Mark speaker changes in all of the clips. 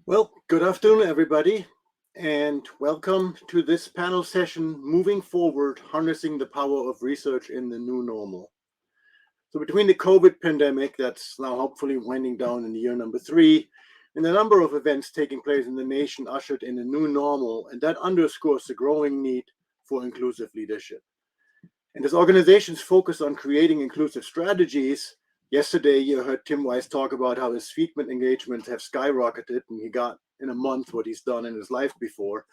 Speaker 1: Well, good afternoon, everybody, and welcome to this panel session, Moving Forward, Harnessing the Power of Research in the New Normal. So between the COVID pandemic, that's now hopefully winding down in year number 3, and the number of events taking place in the nation ushered in a new normal, and that underscores the growing need for inclusive leadership. And as organizations focus on creating inclusive strategies, yesterday you heard Tim Weiss talk about how his feedback engagements have skyrocketed and he got in a month what he's done in his life before.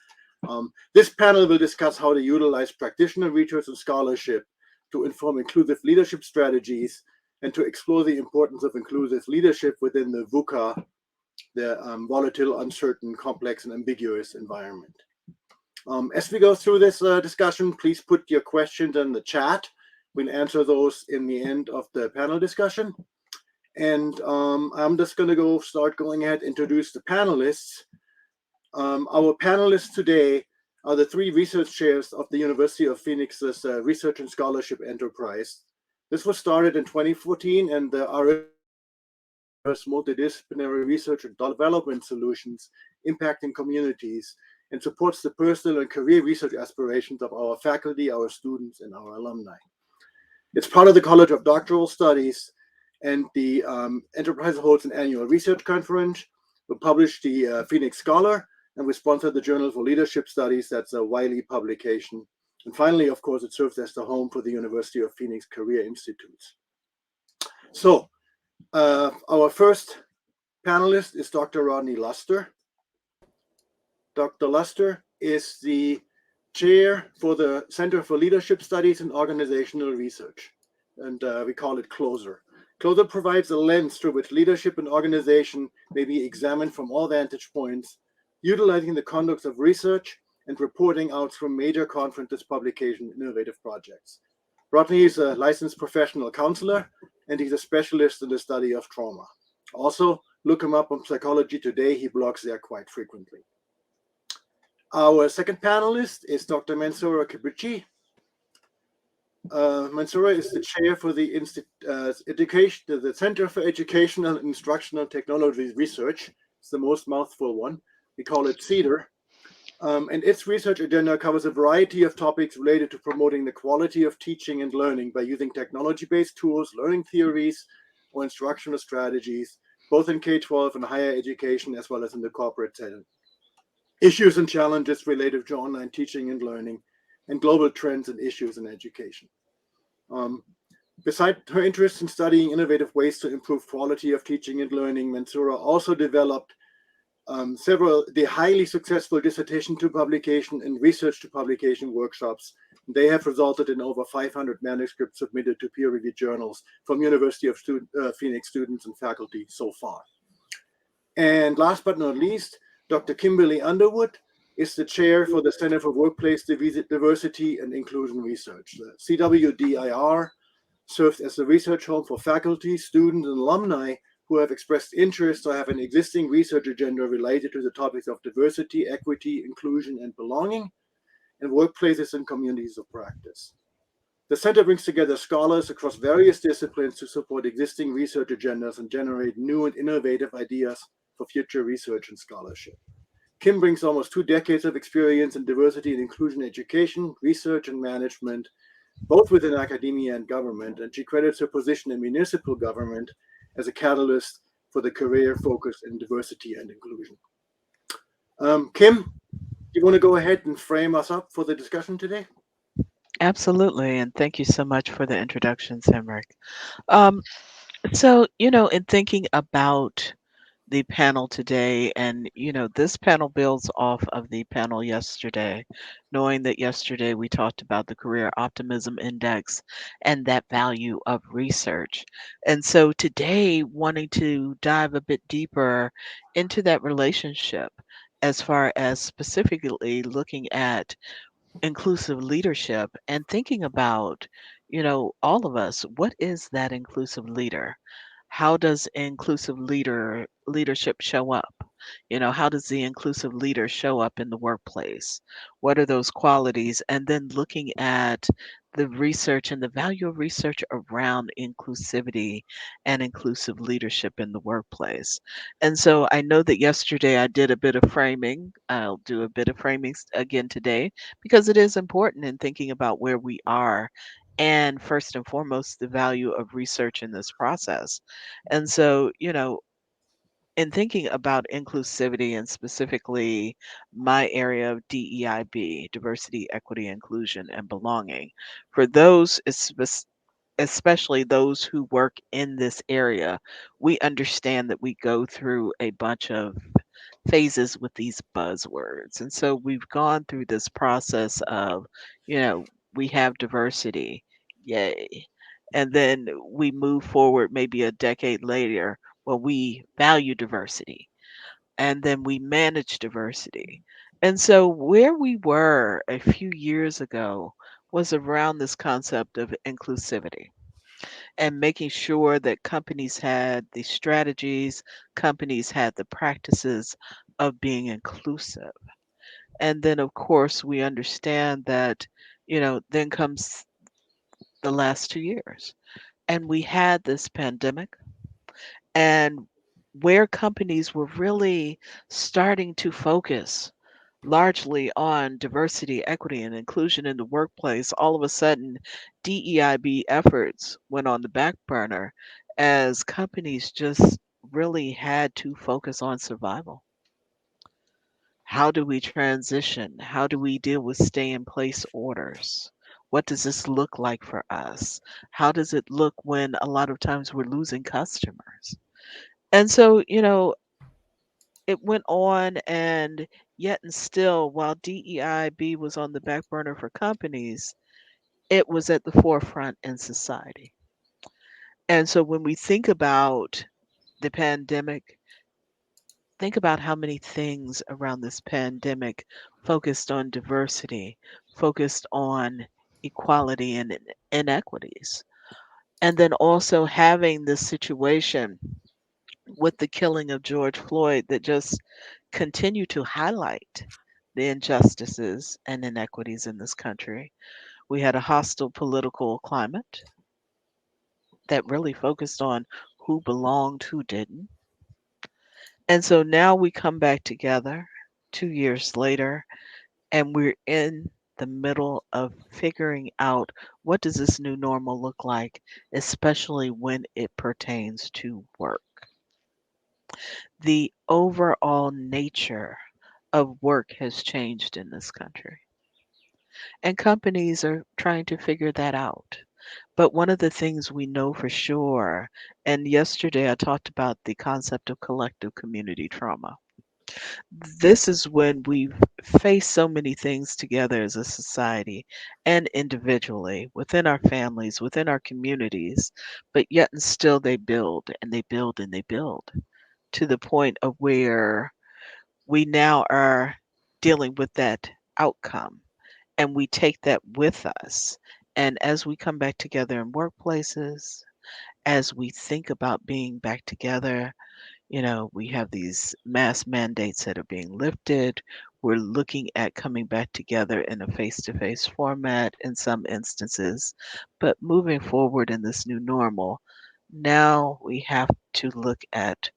Speaker 1: This panel will discuss how to utilize practitioner research and scholarship to inform inclusive leadership strategies and to explore the importance of inclusive leadership within the VUCA, the volatile, uncertain, complex, and ambiguous environment. As we go through this discussion, please put your questions in the chat. We'll answer those in the end of the panel discussion. And I'm just going to start going ahead, introduce the panelists. Our panelists today are the 3 research chairs of the University of Phoenix's Research and Scholarship Enterprise. This was started in 2014, and our multidisciplinary research and development solutions impacting communities and supports the personal and career research aspirations of our faculty, our students, and our alumni. It's part of the College of Doctoral Studies, and the enterprise holds an annual research conference. We publish the Phoenix Scholar, and we sponsor the Journal for Leadership Studies. That's a Wiley publication. And finally, of course, it serves as the home for the University of Phoenix Career Institutes. So our first panelist is Dr. Rodney Luster. Dr. Luster is the chair for the Center for Leadership Studies and Organizational Research, and we call it CLOSER. CLOSER provides a lens through which leadership and organization may be examined from all vantage points, utilizing the conduct of research and reporting out through major conferences, publication, and innovative projects. Rodney is a licensed professional counselor, and he's a specialist in the study of trauma. Also, look him up on Psychology Today. He blogs there quite frequently. Our second panelist is Dr. Mansoura Kibrichi. Mansoura is the chair for the the Center for Educational and Instructional Technology Research. It's the most mouthful one. We call it CEDAR. And its research agenda covers a variety of topics related to promoting the quality of teaching and learning by using technology-based tools, learning theories, or instructional strategies, both in K-12 and higher education, as well as in the corporate setting. Issues and challenges related to online teaching and learning, and global trends and issues in education. Besides her interest in studying innovative ways to improve quality of teaching and learning, Mansoura also developed the highly successful dissertation to publication and research to publication workshops. They have resulted in over 500 manuscripts submitted to peer-reviewed journals from University of Phoenix students and faculty so far. And last but not least, Dr. Kimberly Underwood is the chair for the Center for Workplace Diversity and Inclusion Research. The CWDIR serves as a research home for faculty, students, and alumni who have expressed interest or have an existing research agenda related to the topics of diversity, equity, inclusion, and belonging, and workplaces and communities of practice. The center brings together scholars across various disciplines to support existing research agendas and generate new and innovative ideas for future research and scholarship. Kim brings almost 2 decades of experience in diversity and inclusion education, research, and management, both within academia and government, and she credits her position in municipal government as a catalyst for the career focus in diversity and inclusion. Kim, do you want to go ahead and frame us up for the discussion today?
Speaker 2: Absolutely, and thank you so much for the introductions, Henrik. Um, in thinking about the panel today, and this panel builds off of the panel yesterday, knowing that yesterday we talked about the Career Optimism Index and that value of research. And so today, wanting to dive a bit deeper into that relationship as far as specifically looking at inclusive leadership and thinking about, all of us, what is that inclusive leader? How does inclusive leadership show up? How does the inclusive leader show up in the workplace? What are those qualities? And then looking at the research and the value of research around inclusivity and inclusive leadership in the workplace. And so I know that yesterday I did a bit of framing. I'll do a bit of framing again today because it is important in thinking about where we are and first and foremost the value of research in this process. And so, in thinking about inclusivity and specifically my area of DEIB, diversity, equity, inclusion, and belonging, for those, especially those who work in this area, we understand that we go through a bunch of phases with these buzzwords. And so we've gone through this process of, we have diversity, yay. And then we move forward maybe a decade later, well, we value diversity and then we manage diversity. And so where we were a few years ago was around this concept of inclusivity and making sure that companies had the strategies, companies had the practices of being inclusive. And then, of course, we understand that, then comes the last 2 years. And we had this pandemic, and where companies were really starting to focus largely on diversity, equity, and inclusion in the workplace, all of a sudden DEIB efforts went on the back burner as companies just really had to focus on survival. How do we transition? How do we deal with stay in place orders? What does this look like for us? How does it look when a lot of times we're losing customers? And so, it went on, and yet and still, while DEIB was on the back burner for companies, it was at the forefront in society. And so when we think about the pandemic, think about how many things around this pandemic focused on diversity, focused on equality and inequities. And then also having this situation with the killing of George Floyd that just continue to highlight the injustices and inequities in this country. We had a hostile political climate that really focused on who belonged, who didn't. And so now we come back together 2 years later, and we're in the middle of figuring out what does this new normal look like, especially when it pertains to work. The overall nature of work has changed in this country, and companies are trying to figure that out. But one of the things we know for sure, and yesterday I talked about the concept of collective community trauma. This is when we've faced so many things together as a society and individually, within our families, within our communities, but yet and still they build and they build and they build to the point of where we now are dealing with that outcome and we take that with us. And as we come back together in workplaces, as we think about being back together, we have these mass mandates that are being lifted. We're looking at coming back together in a face to face format in some instances, but moving forward in this new normal, now we have to look at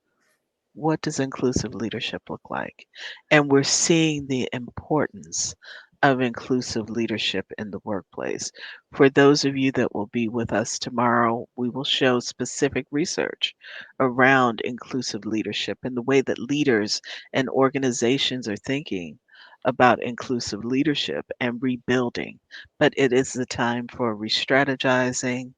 Speaker 2: what does inclusive leadership look like? And we're seeing the importance of inclusive leadership in the workplace. For those of you that will be with us tomorrow, we will show specific research around inclusive leadership and the way that leaders and organizations are thinking about inclusive leadership and rebuilding. But it is the time for re strategizing,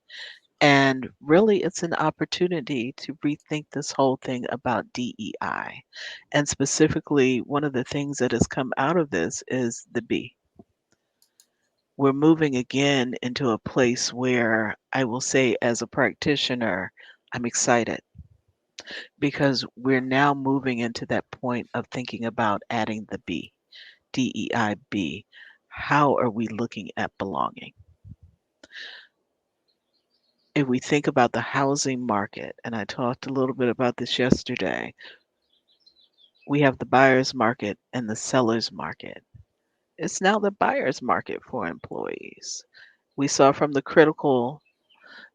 Speaker 2: and really, it's an opportunity to rethink this whole thing about DEI. And specifically, one of the things that has come out of this is the B. We're moving again into a place where I will say, as a practitioner, I'm excited because we're now moving into that point of thinking about adding the B, DEIB. How are we looking at belonging? If we think about the housing market, and I talked a little bit about this yesterday, we have the buyer's market and the seller's market. It's now the buyer's market for employees. We saw from the critical,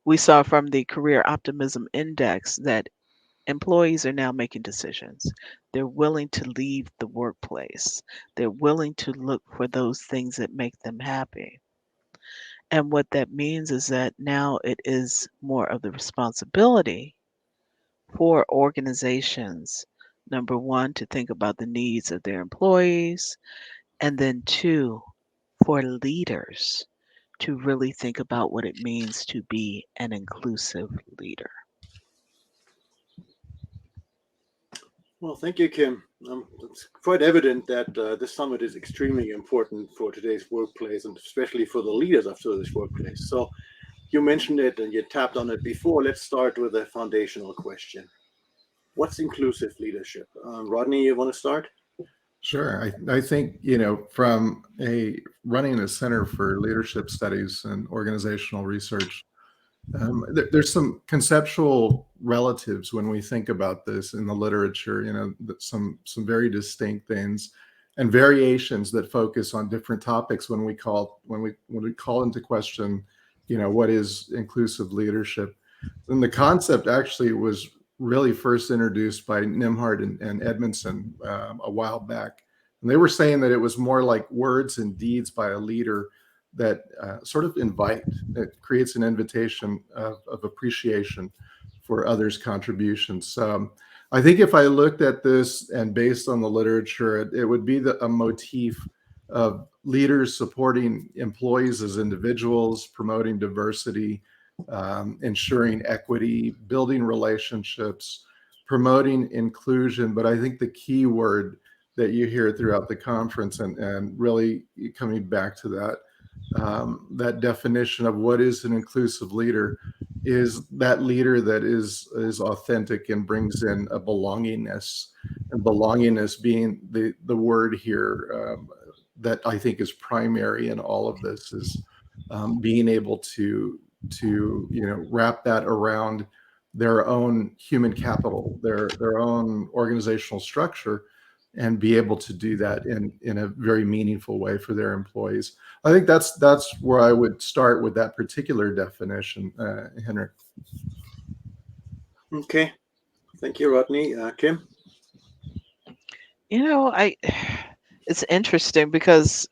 Speaker 2: we saw from the career optimism index that employees are now making decisions. They're willing to leave the workplace. They're willing to look for those things that make them happy. And what that means is that now it is more of the responsibility for organizations, number one, to think about the needs of their employees, and then two, for leaders to really think about what it means to be an inclusive leader.
Speaker 1: Well, thank you, Kim. It's quite evident that this summit is extremely important for today's workplace and especially for the leaders of today's workplace. So you mentioned it and you tapped on it before. Let's start with a foundational question. What's inclusive leadership? Rodney, you want to start?
Speaker 3: Sure. I think, from a running a Center for Leadership Studies and Organizational Research, there's some conceptual relatives when we think about this in the literature, some very distinct things and variations that focus on different topics when we call into question, what is inclusive leadership. And the concept actually was really first introduced by Nimhart and Edmondson a while back. And they were saying that it was more like words and deeds by a leader that sort of it creates an invitation of appreciation for others' contributions. I think if I looked at this and based on the literature, it would be a motif of leaders supporting employees as individuals, promoting diversity, ensuring equity, building relationships, promoting inclusion. But I think the key word that you hear throughout the conference and really coming back to that definition of what is an inclusive leader is that leader that is authentic and brings in a belongingness, and belongingness being the word here that I think is primary in all of this is being able to wrap that around their own human capital, their own organizational structure, and be able to do that in a very meaningful way for their employees. I think that's where I would start with that particular definition, Henrik.
Speaker 1: Okay. Thank you, Rodney. Kim?
Speaker 2: You know, I it's interesting because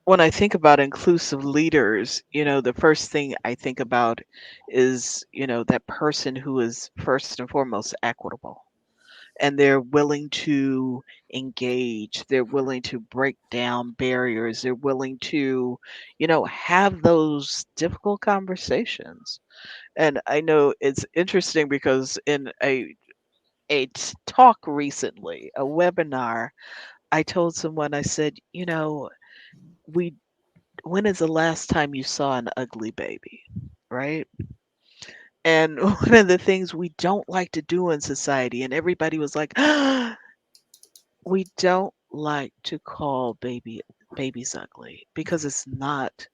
Speaker 2: when I think about inclusive leaders, the first thing I think about is, that person who is first and foremost equitable, and they're willing to engage, they're willing to break down barriers, they're willing to, have those difficult conversations. And I know it's interesting because in a talk recently, a webinar, I told someone, I said, we when is the last time you saw an ugly baby, right? And one of the things we don't like to do in society, and everybody was like, we don't like to call babies ugly because it's not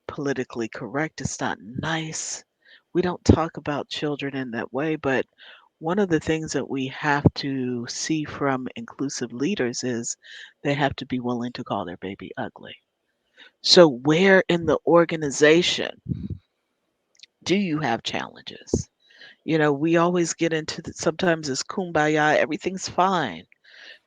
Speaker 2: politically correct. It's not nice. We don't talk about children in that way, but one of the things that we have to see from inclusive leaders is they have to be willing to call their baby ugly. So, where in the organization do you have challenges? We always get into sometimes it's kumbaya, everything's fine.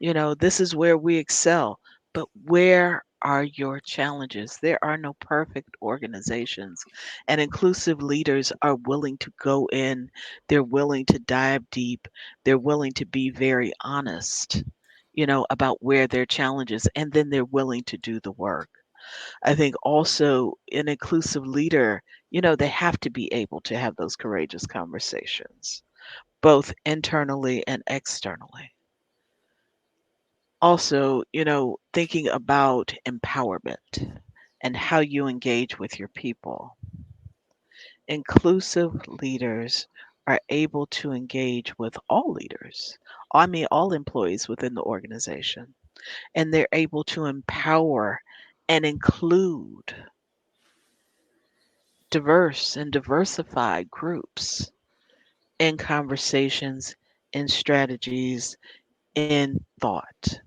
Speaker 2: This is where we excel. But where are your challenges? There are no perfect organizations, and inclusive leaders are willing to go in, they're willing to dive deep, they're willing to be very honest, about where their challenges, and then they're willing to do the work. I think also an inclusive leader, they have to be able to have those courageous conversations, both internally and externally. Also, thinking about empowerment and how you engage with your people. Inclusive leaders are able to engage with all leaders, I mean, all employees within the organization, and they're able to empower and include diverse and diversified groups in conversations, in strategies, in thought.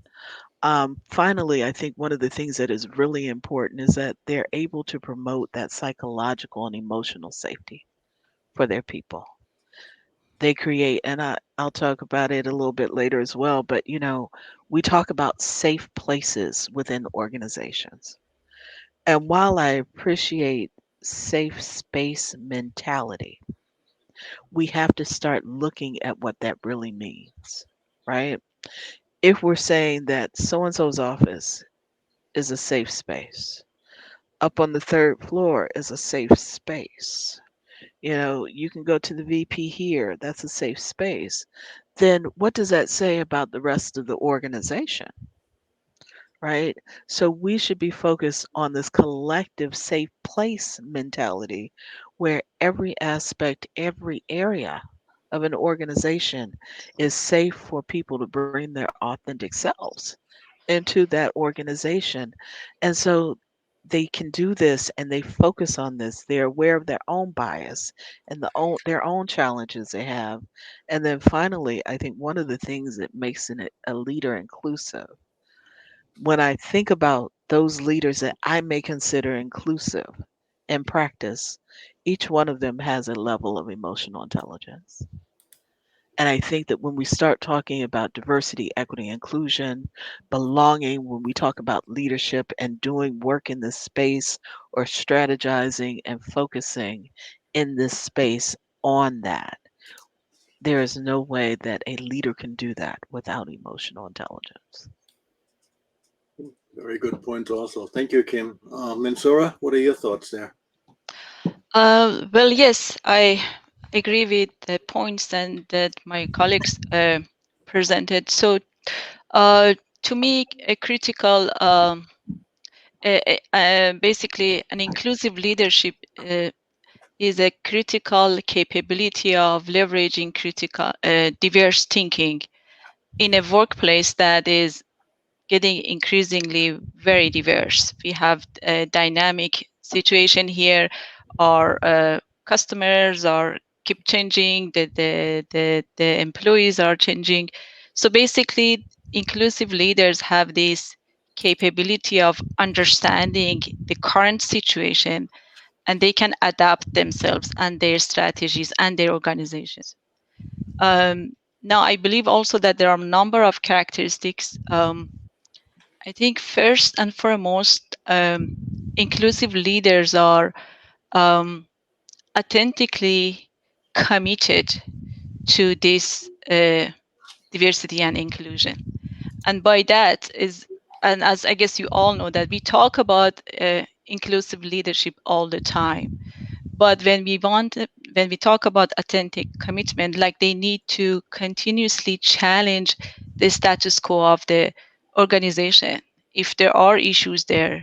Speaker 2: Finally, I think one of the things that is really important is that they're able to promote that psychological and emotional safety for their people. They create, and I'll talk about it a little bit later as well, but we talk about safe places within organizations. And while I appreciate safe space mentality, we have to start looking at what that really means, right? If we're saying that so and so's office is a safe space, up on the third floor is a safe space, you can go to the VP here, that's a safe space, then what does that say about the rest of the organization? Right? So we should be focused on this collective safe place mentality where every aspect, every area of an organization is safe for people to bring their authentic selves into that organization. And so they can do this and they focus on this. They're aware of their own bias and their own challenges they have. And then finally, I think one of the things that makes a leader inclusive, when I think about those leaders that I may consider inclusive in practice, each one of them has a level of emotional intelligence. And I think that when we start talking about diversity, equity, inclusion, belonging, when we talk about leadership and doing work in this space or strategizing and focusing in this space on that, there is no way that a leader can do that without emotional intelligence.
Speaker 1: Very good point also. Thank you, Kim. Mensura, what are your thoughts there?
Speaker 4: Well, yes, I agree with the points and that my colleagues presented. So, to me, a critical, basically, an inclusive leadership is a critical capability of leveraging critical, diverse thinking in a workplace that is getting increasingly very diverse. We have a dynamic situation here. Our customers are keep changing. The employees are changing. So basically, inclusive leaders have this capability of understanding the current situation, and they can adapt themselves and their strategies and their organizations. Now, I believe also that there are a number of characteristics. I think first and foremost, inclusive leaders are um, authentically committed to this diversity and inclusion. And by that is, and as I guess you all know, that we talk about inclusive leadership all the time. But when we talk about authentic commitment, like they need to continuously challenge the status quo of the organization. If there are issues there,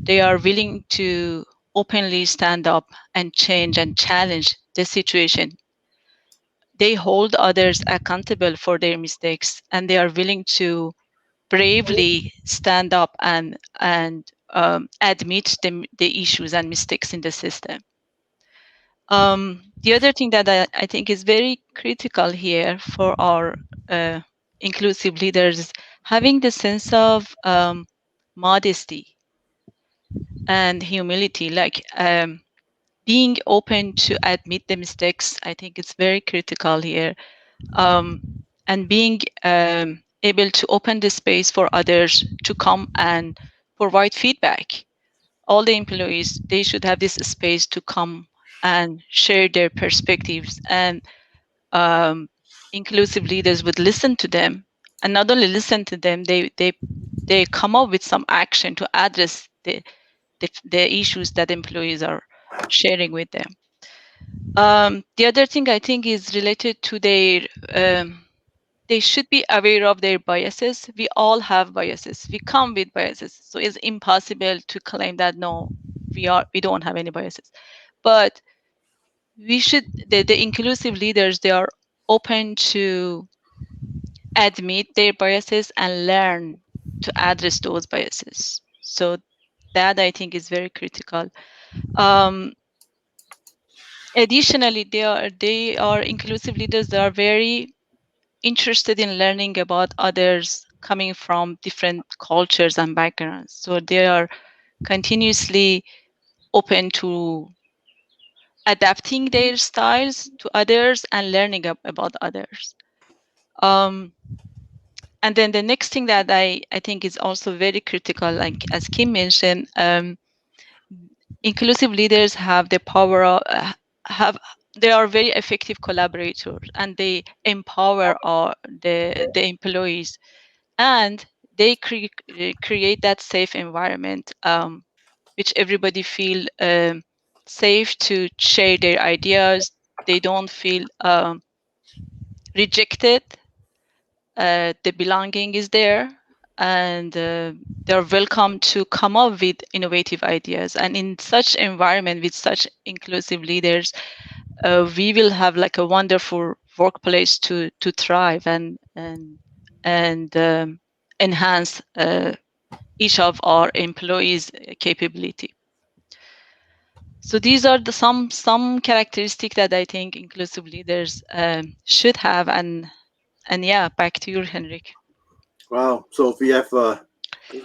Speaker 4: they are willing to openly stand up and change and challenge the situation. They hold others accountable for their mistakes, and they are willing to bravely stand up and admit the issues and mistakes in the system. The other thing that I think is very critical here for our inclusive leaders is having the sense of modesty and humility, like being open to admit the mistakes. I think it's very critical here, and being able to open the space for others to come and provide feedback. All the employees, they should have this space to come and share their perspectives, and inclusive leaders would listen to them, and not only listen to them, they come up with some action to address the issues that employees are sharing with them. The other thing I think is related to their they should be aware of their biases. We all have biases. We come with biases. So it's impossible to claim that no, we don't have any biases. But we should the inclusive leaders, they are open to admit their biases and learn to address those biases. So that I think is very critical. Additionally, they are inclusive leaders. They are very interested in learning about others' coming from different cultures and backgrounds. So they are continuously open to adapting their styles to others and learning about others. And then the next thing that I think is also very critical, like as Kim mentioned, inclusive leaders have the power of, they are very effective collaborators, and they empower the employees, and they create that safe environment, which everybody feel safe to share their ideas. They don't feel rejected. The belonging is there, and they're welcome to come up with innovative ideas. And in such environment with such inclusive leaders, we will have like a wonderful workplace to thrive and enhance each of our employees' capability. So these are the some characteristics that I think inclusive leaders should have. And yeah, back to you, Henrik.
Speaker 1: Wow. So if we have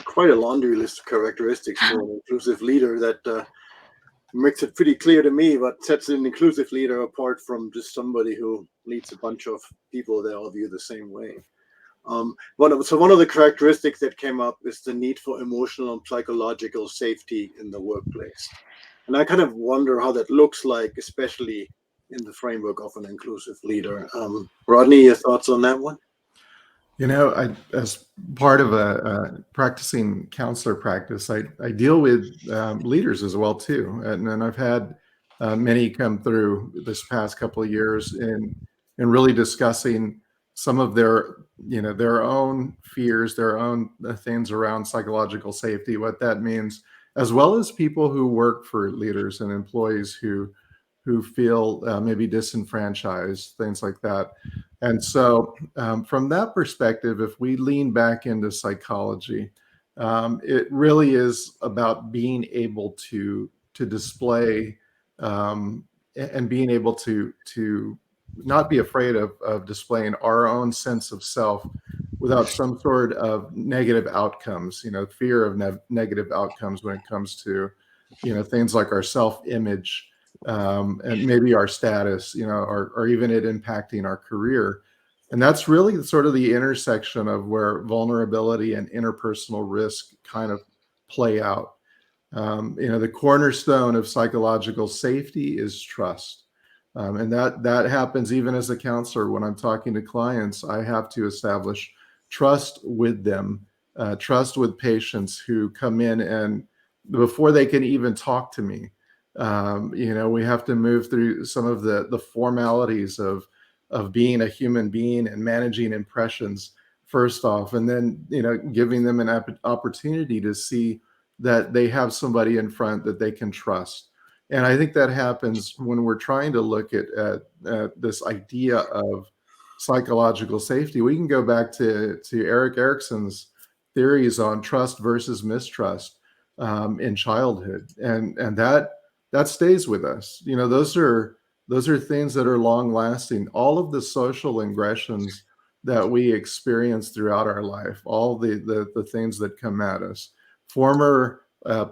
Speaker 1: quite a laundry list of characteristics for an inclusive leader that makes it pretty clear to me what sets an inclusive leader apart from just somebody who leads a bunch of people that all view the same way. One of the characteristics that came up is the need for emotional and psychological safety in the workplace. And I kind of wonder how that looks like, especially in the framework of an inclusive leader. Rodney, your thoughts on that one?
Speaker 3: As part of a practicing counselor practice, I deal with leaders as well too, and I've had many come through this past couple of years in really discussing some of their own fears, their own things around psychological safety, what that means, as well as people who work for leaders and employees who feel maybe disenfranchised, things like that. And so from that perspective, if we lean back into psychology, it really is about being able to display and being able to not be afraid of displaying our own sense of self without some sort of negative outcomes, fear of negative outcomes when it comes to, things like our self-image, and maybe our status, or even it impacting our career. And that's really sort of the intersection of where vulnerability and interpersonal risk kind of play out. The cornerstone of psychological safety is trust. And that happens even as a counselor. When I'm talking to clients, I have to establish trust with them, trust with patients who come in, and before they can even talk to me, we have to move through some of the formalities of being a human being and managing impressions first off, and then giving them an opportunity to see that they have somebody in front that they can trust. And I think that happens when we're trying to look at this idea of psychological safety. We can go back to Erik Erikson's theories on trust versus mistrust in childhood, and that stays with us. Those are things that are long lasting. All of the social ingressions that we experience throughout our life, all the things that come at us, former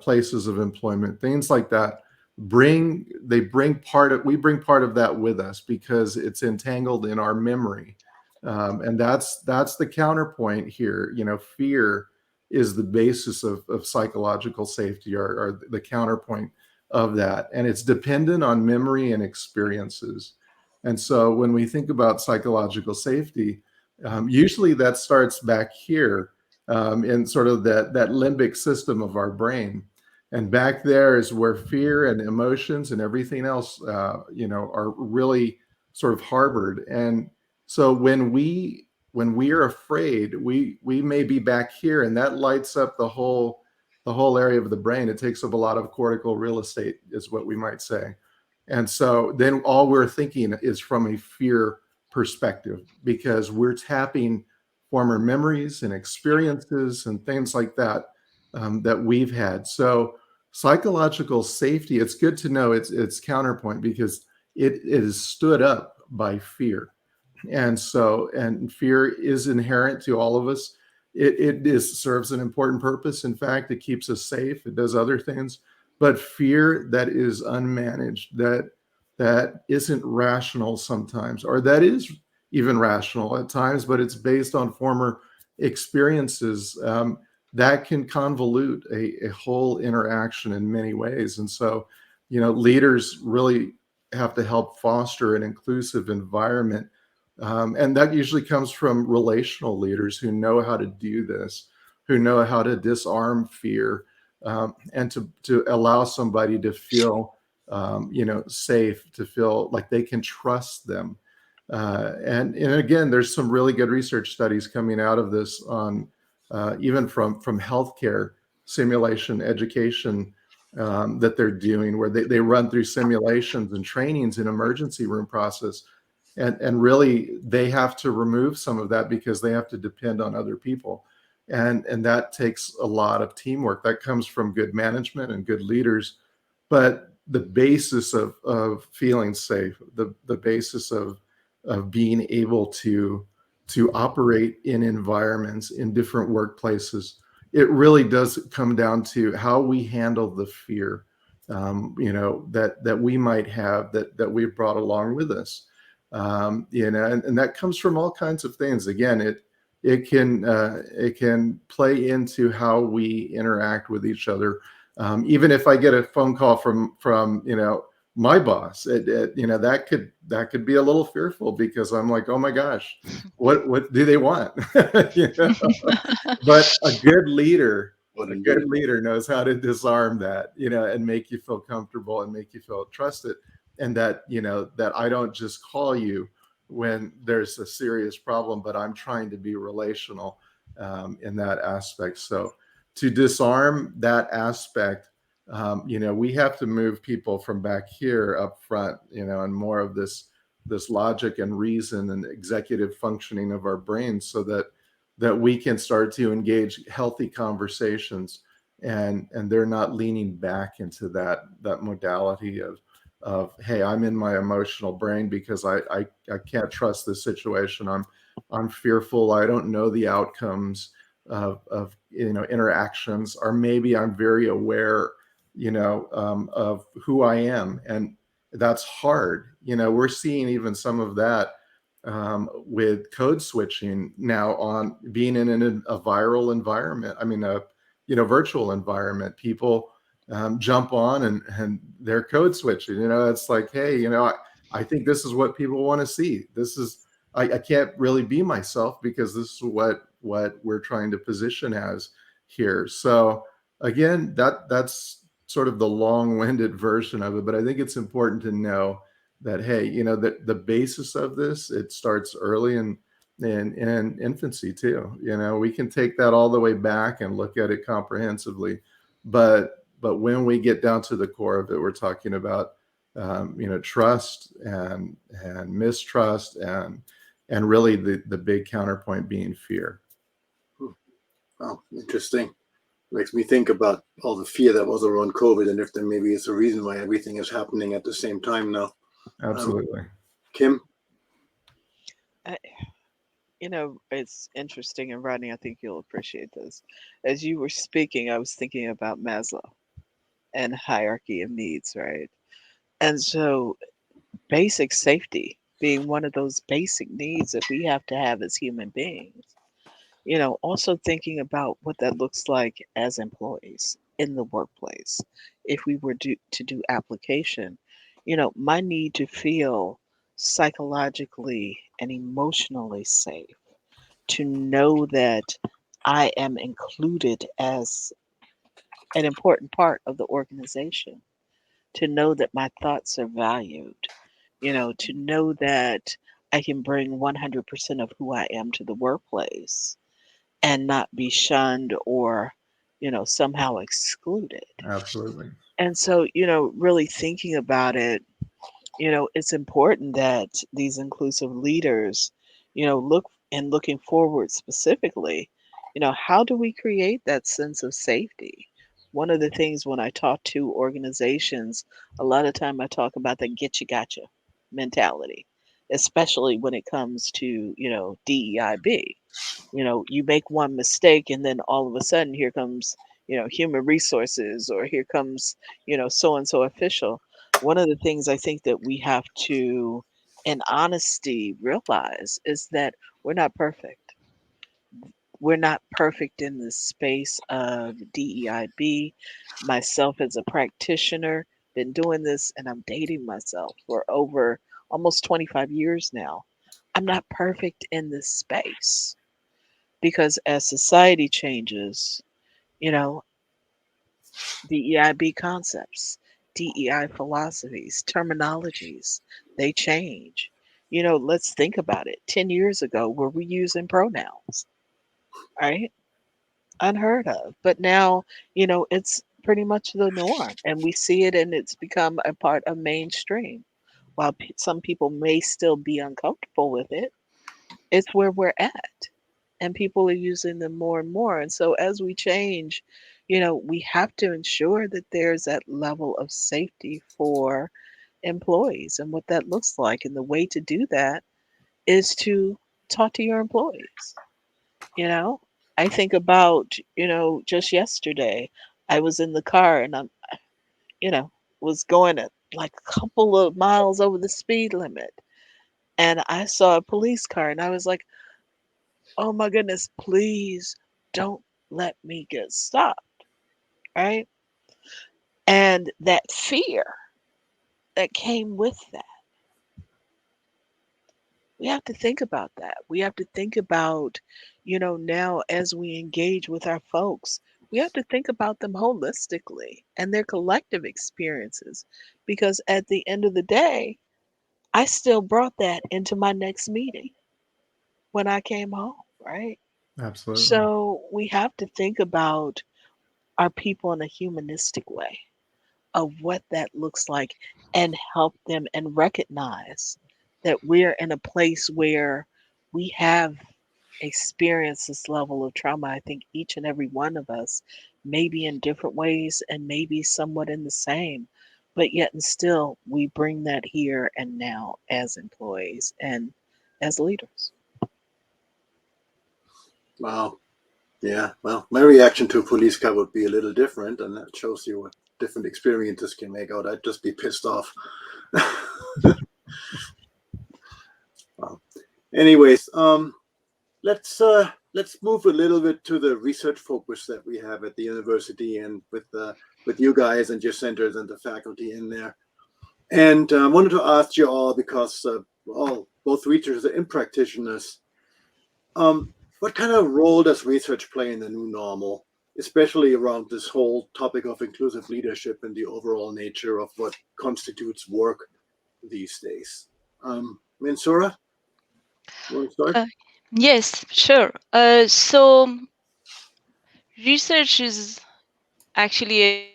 Speaker 3: places of employment, things like that, we bring part of that with us because it's entangled in our memory. And that's the counterpoint here. Fear is the basis of psychological safety, or the counterpoint of that. And it's dependent on memory and experiences. And so when we think about psychological safety, usually that starts back here in sort of that limbic system of our brain. And back there is where fear and emotions and everything else, are really sort of harbored. And so when we are afraid, we may be back here, and that lights up the whole area of the brain. It takes up a lot of cortical real estate, is what we might say. And so then all we're thinking is from a fear perspective, because we're tapping former memories and experiences and things like that that we've had. So psychological safety, it's good to know its counterpoint, because it is stood up by fear. And fear is inherent to all of us. it is serves an important purpose. In fact, it keeps us safe. It does other things. But fear that is unmanaged, that isn't rational sometimes, or that is even rational at times, but it's based on former experiences, that can convolute a whole interaction in many ways. And so, leaders really have to help foster an inclusive environment. And that usually comes from relational leaders who know how to do this, who know how to disarm fear, and to allow somebody to feel, safe, to feel like they can trust them. And again, there's some really good research studies coming out of this on, even from healthcare simulation education, that they're doing, where they run through simulations and trainings in emergency room process. And really, they have to remove some of that because they have to depend on other people. And that takes a lot of teamwork. That comes from good management and good leaders. But the basis of feeling safe, the basis of being able to operate in environments, in different workplaces, it really does come down to how we handle the fear, that we might have, that we've brought along with us. And that comes from all kinds of things. Again, it can play into how we interact with each other. Even if I get a phone call from my boss, that could be a little fearful, because I'm like, oh my gosh, what do they want? You know? But a good leader, knows how to disarm that, and make you feel comfortable and make you feel trusted, and that I don't just call you when there's a serious problem, but I'm trying to be relational, in that aspect. So to disarm that aspect, we have to move people from back here up front, and more of this logic and reason and executive functioning of our brains, so that we can start to engage healthy conversations, and they're not leaning back into that modality of, hey, I'm in my emotional brain because I can't trust this situation. I'm fearful. I don't know the outcomes of interactions, or maybe I'm very aware, of who I am, and that's hard. We're seeing even some of that, with code switching now, on being in a viral environment. I mean, a virtual environment. People jump on, and they're code switching. It's like, hey, I think this is what people want to see. This is, I can't really be myself, because this is what we're trying to position as here. So again, that's sort of the long-winded version of it, but I think it's important to know that, hey, that the basis of this, it starts early in infancy too. We can take that all the way back and look at it comprehensively, but when we get down to the core of it, we're talking about, trust and mistrust, and really the big counterpoint being fear.
Speaker 1: Wow, interesting. Makes me think about all the fear that was around COVID, and if there maybe is a reason why everything is happening at the same time now.
Speaker 3: Absolutely.
Speaker 1: Kim?
Speaker 2: I, it's interesting, and Rodney, I think you'll appreciate this. As you were speaking, I was thinking about Maslow and hierarchy of needs, right? And so basic safety being one of those basic needs that we have to have as human beings. Also thinking about what that looks like as employees in the workplace. If we were to do application, my need to feel psychologically and emotionally safe, to know that I am included as an important part of the organization, to know that my thoughts are valued, to know that I can bring 100% of who I am to the workplace and not be shunned or, somehow excluded.
Speaker 3: Absolutely.
Speaker 2: And so, really thinking about it, it's important that these inclusive leaders, looking forward specifically, how do we create that sense of safety? One of the things when I talk to organizations, a lot of time I talk about the get you gotcha mentality. especially when it comes to, DEIB. You make one mistake and then all of a sudden here comes, human resources, or here comes, so and so official. One of the things I think that we have to, in honesty, realize is that we're not perfect. We're not perfect in the space of DEIB. Myself as a practitioner, been doing this and I'm dating myself for over almost 25 years now. I'm not perfect in this space because as society changes, you know, DEIB concepts, DEI philosophies, terminologies, they change. Let's think about it. 10 years ago, were we using pronouns? Right? Unheard of. But now, it's pretty much the norm and we see it and it's become a part of mainstream. While some people may still be uncomfortable with it, it's where we're at. And people are using them more and more. And so as we change, we have to ensure that there's that level of safety for employees and what that looks like. And the way to do that is to talk to your employees. You know, I think about, just yesterday, I was in the car and you know, was going at like a couple of miles over the speed limit. And I saw a police car and I was like, oh my goodness, please don't let me get stopped. Right. And that fear that came with that, we have to think about that. We have to think about, now as we engage with our folks, we have to think about them holistically and their collective experiences. Because at the end of the day, I still brought that into my next meeting when I came home, right?
Speaker 3: Absolutely.
Speaker 2: So we have to think about our people in a humanistic way of what that looks like and help them and recognize that we're in a place where we have experienced this level of trauma. I think each and every one of us, maybe in different ways and maybe somewhat in the same, but yet and still we bring that here and now as employees and as leaders.
Speaker 1: Wow. Yeah. Well, my reaction to a police car would be a little different, and that shows you what different experiences can make out. I'd just be pissed off. Wow. Anyways, let's move a little bit to the research focus that we have at the university and with you guys and your centers and the faculty in there. And I wanted to ask you all, because both researchers and practitioners, what kind of role does research play in the new normal, especially around this whole topic of inclusive leadership and the overall nature of what constitutes work these days? Mensura, you want to start?
Speaker 4: Yes, sure. So research is actually a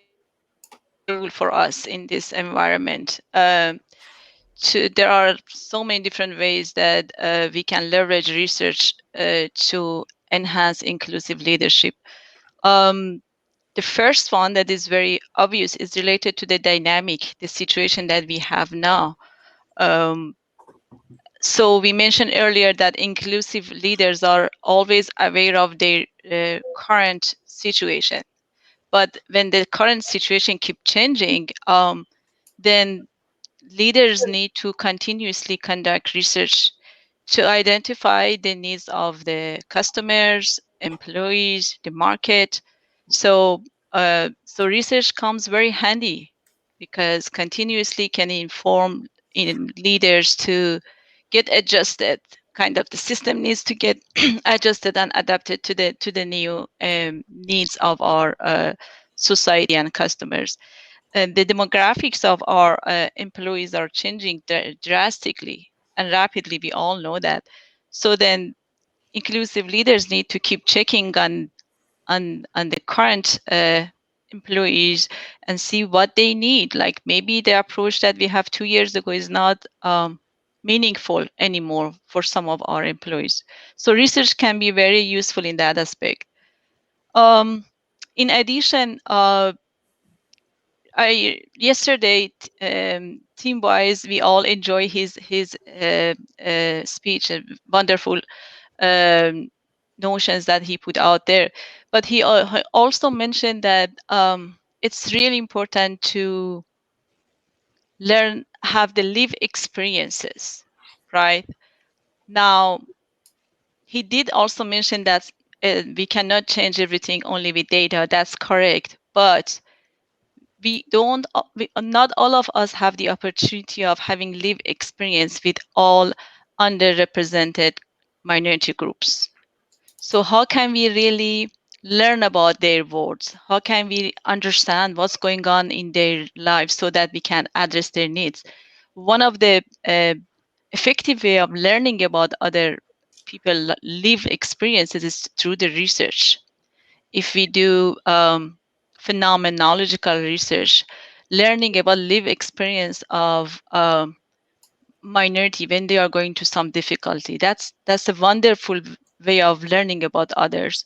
Speaker 4: tool for us in this environment. There are so many different ways that we can leverage research to enhance inclusive leadership. The first one that is very obvious is related to the dynamic, the situation that we have now. So we mentioned earlier that inclusive leaders are always aware of their current situation. But when the current situation keeps changing, then leaders need to continuously conduct research to identify the needs of the customers, employees, the market. So, so research comes very handy because continuously can inform in leaders to get adjusted. Kind of the system needs to get adjusted and adapted to the new needs of our society and customers. The demographics of our employees are changing drastically and rapidly. We all know that. So then inclusive leaders need to keep checking on the current employees and see what they need. Like maybe the approach that we have 2 years ago is not meaningful anymore for some of our employees. So research can be very useful in that aspect. In addition, yesterday, team wise, we all enjoy his speech, wonderful notions that he put out there. But he also mentioned that it's really important to learn, have the live experiences, right? Now, he did also mention that we cannot change everything only with data. That's correct. But not all of us have the opportunity of having lived experience with all underrepresented minority groups. So how can we really learn about their words? How can we understand what's going on in their lives so that we can address their needs? One of the effective way of learning about other people lived experiences is through the research. If we do phenomenological research, learning about lived experience of minority when they are going to some difficulty, that's a wonderful way of learning about others.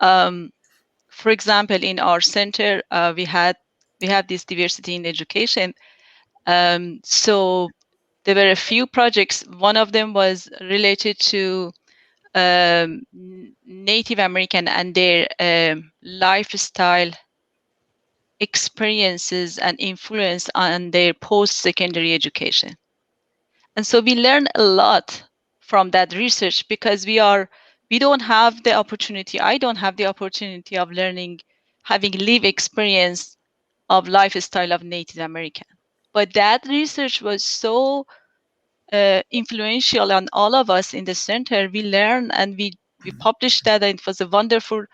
Speaker 4: For example, in our center, we have this diversity in education. So there were a few projects. One of them was related to Native American and their lifestyle experiences and influence on their post-secondary education. And so we learn a lot from that research because we don't have the opportunity, I don't have the opportunity of learning, having lived experience of lifestyle of Native American. But that research was so influential on all of us in the center. We learned and we published that, and it was a wonderful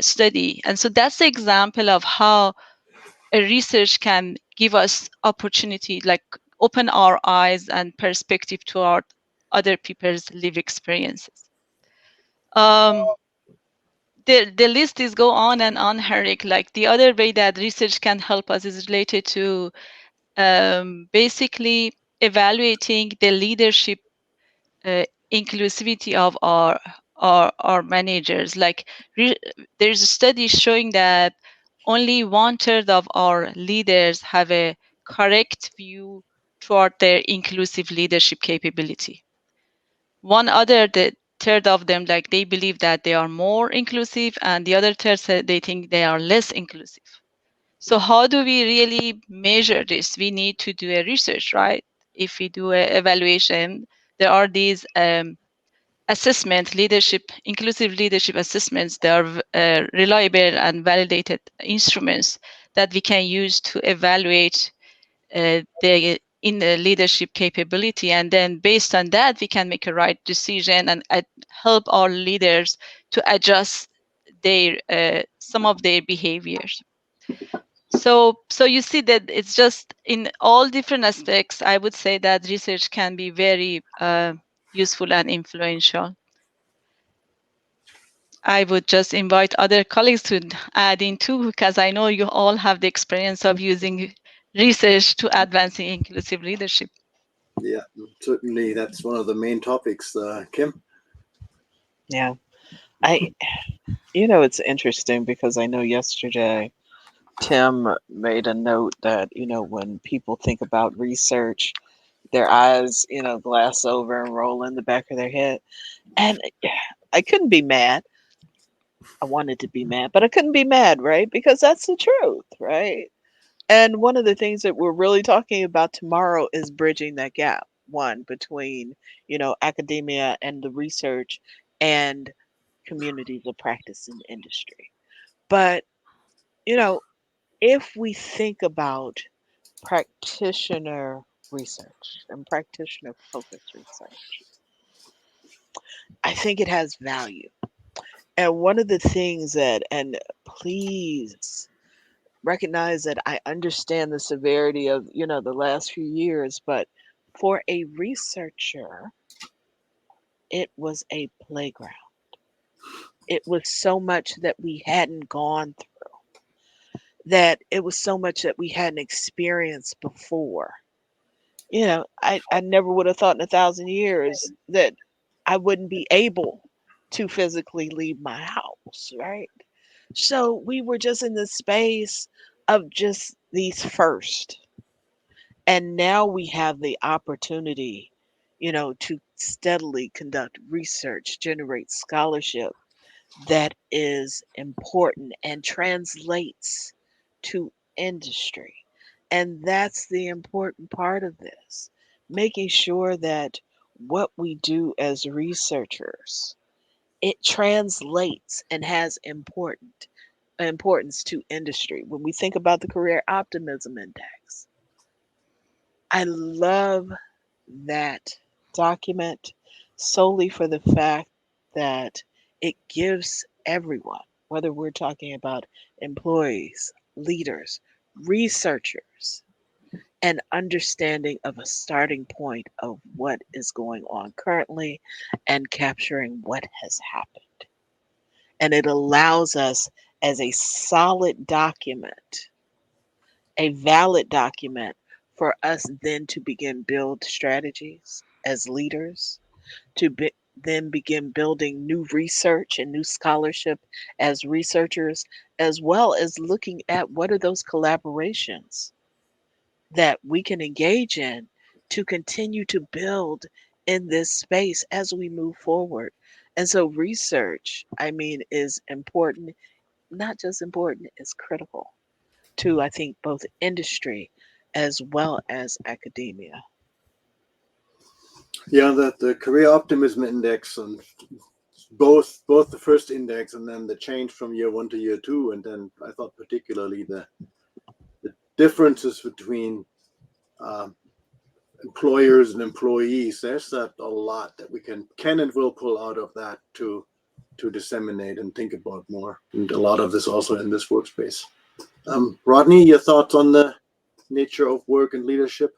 Speaker 4: study. And so that's the example of how a research can give us opportunity, like open our eyes and perspective toward other people's lived experiences. The list is go on and on, Herrick. Like the other way that research can help us is related to basically evaluating the leadership inclusivity of our managers. Like there's a study showing that only 1/3 of our leaders have a correct view toward their inclusive leadership capability. One other, the third of them, like they believe that they are more inclusive, and the other third said they think they are less inclusive. So how do we really measure this? We need to do a research, right? If we do an evaluation, there are these assessment, inclusive leadership assessments. They are reliable and validated instruments that we can use to evaluate the in the leadership capability, and then based on that we can make a right decision and help our leaders to adjust their some of their behaviors. So you see that it's just in all different aspects. I would say that research can be very useful and influential. I would just invite other colleagues to add in too, because I know you all have the experience of using research to advancing inclusive leadership.
Speaker 1: Yeah, certainly that's one of the main topics. Kim?
Speaker 2: Yeah. It's interesting because I know yesterday Tim made a note that, when people think about research, their eyes, glass over and roll in the back of their head. And I couldn't be mad. I wanted to be mad, but I couldn't be mad, right? Because that's the truth, right? And one of the things that we're really talking about tomorrow is bridging that gap, one between, academia and the research and communities of practice in the industry. But, if we think about practitioner research and practitioner focused research, I think it has value. And one of the things and please recognize that I understand the severity of, the last few years, but for a researcher, it was a playground. It was so much that we hadn't gone through, that it was so much that we hadn't experienced before. I never would have thought in 1,000 years that I wouldn't be able to physically leave my house, right? So we were just in this space of just these first. And now we have the opportunity, to steadily conduct research, generate scholarship that is important and translates to industry. And that's the important part of this, making sure that what we do as researchers, it translates and has importance to industry. When we think about the Career Optimism Index, I love that document solely for the fact that it gives everyone, whether we're talking about employees, leaders, researchers, an understanding of a starting point of what is going on currently and capturing what has happened. And it allows us as a solid document, a valid document for us then to begin build strategies as leaders, then begin building new research and new scholarship as researchers, as well as looking at what are those collaborations that we can engage in to continue to build in this space as we move forward. And so research, is important, not just important, it's critical to, I think, both industry as well as academia.
Speaker 1: Yeah, the Career Optimism Index, and both the first index and then the change from year 1 to year 2, and then I thought particularly the differences between employers and employees. There's a lot that we can and will pull out of that to disseminate and think about more. And a lot of this also in this workspace. Rodney, your thoughts on the nature of work and leadership?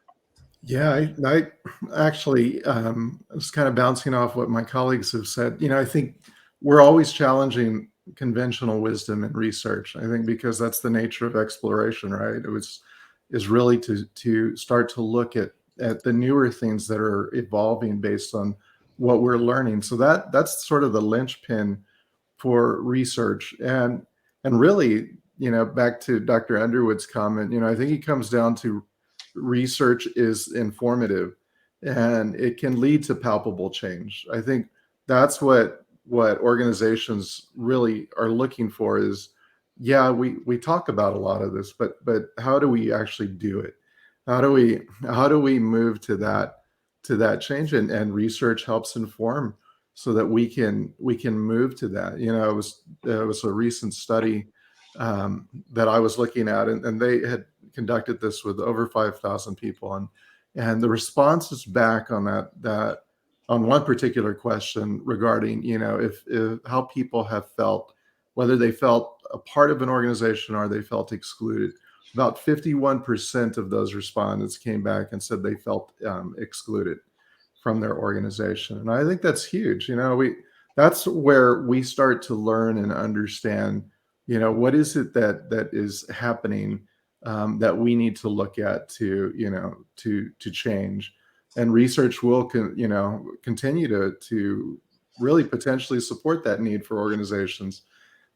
Speaker 3: Yeah, I actually was kind of bouncing off what my colleagues have said. I think we're always challenging conventional wisdom in research. I think because that's the nature of exploration, right? Is really to start to look at the newer things that are evolving based on what we're learning. So that's sort of the linchpin for research. And really, back to Dr. Underwood's comment, I think it comes down to research is informative and it can lead to palpable change. I think that's what organizations really are looking for is, yeah, we talk about a lot of this, but how do we actually do it? How do we move to that change? And research helps inform so that we can move to that. It was a recent study that I was looking at, and they had conducted this with over 5,000 people, and the responses back on that on one particular question regarding if how people have felt, whether they felt a part of an organization or they felt excluded. About 51% of those respondents came back and said they felt excluded from their organization, and I think that's huge. That's where we start to learn and understand what is it that is happening that we need to look at to change. And research will continue to really potentially support that need for organizations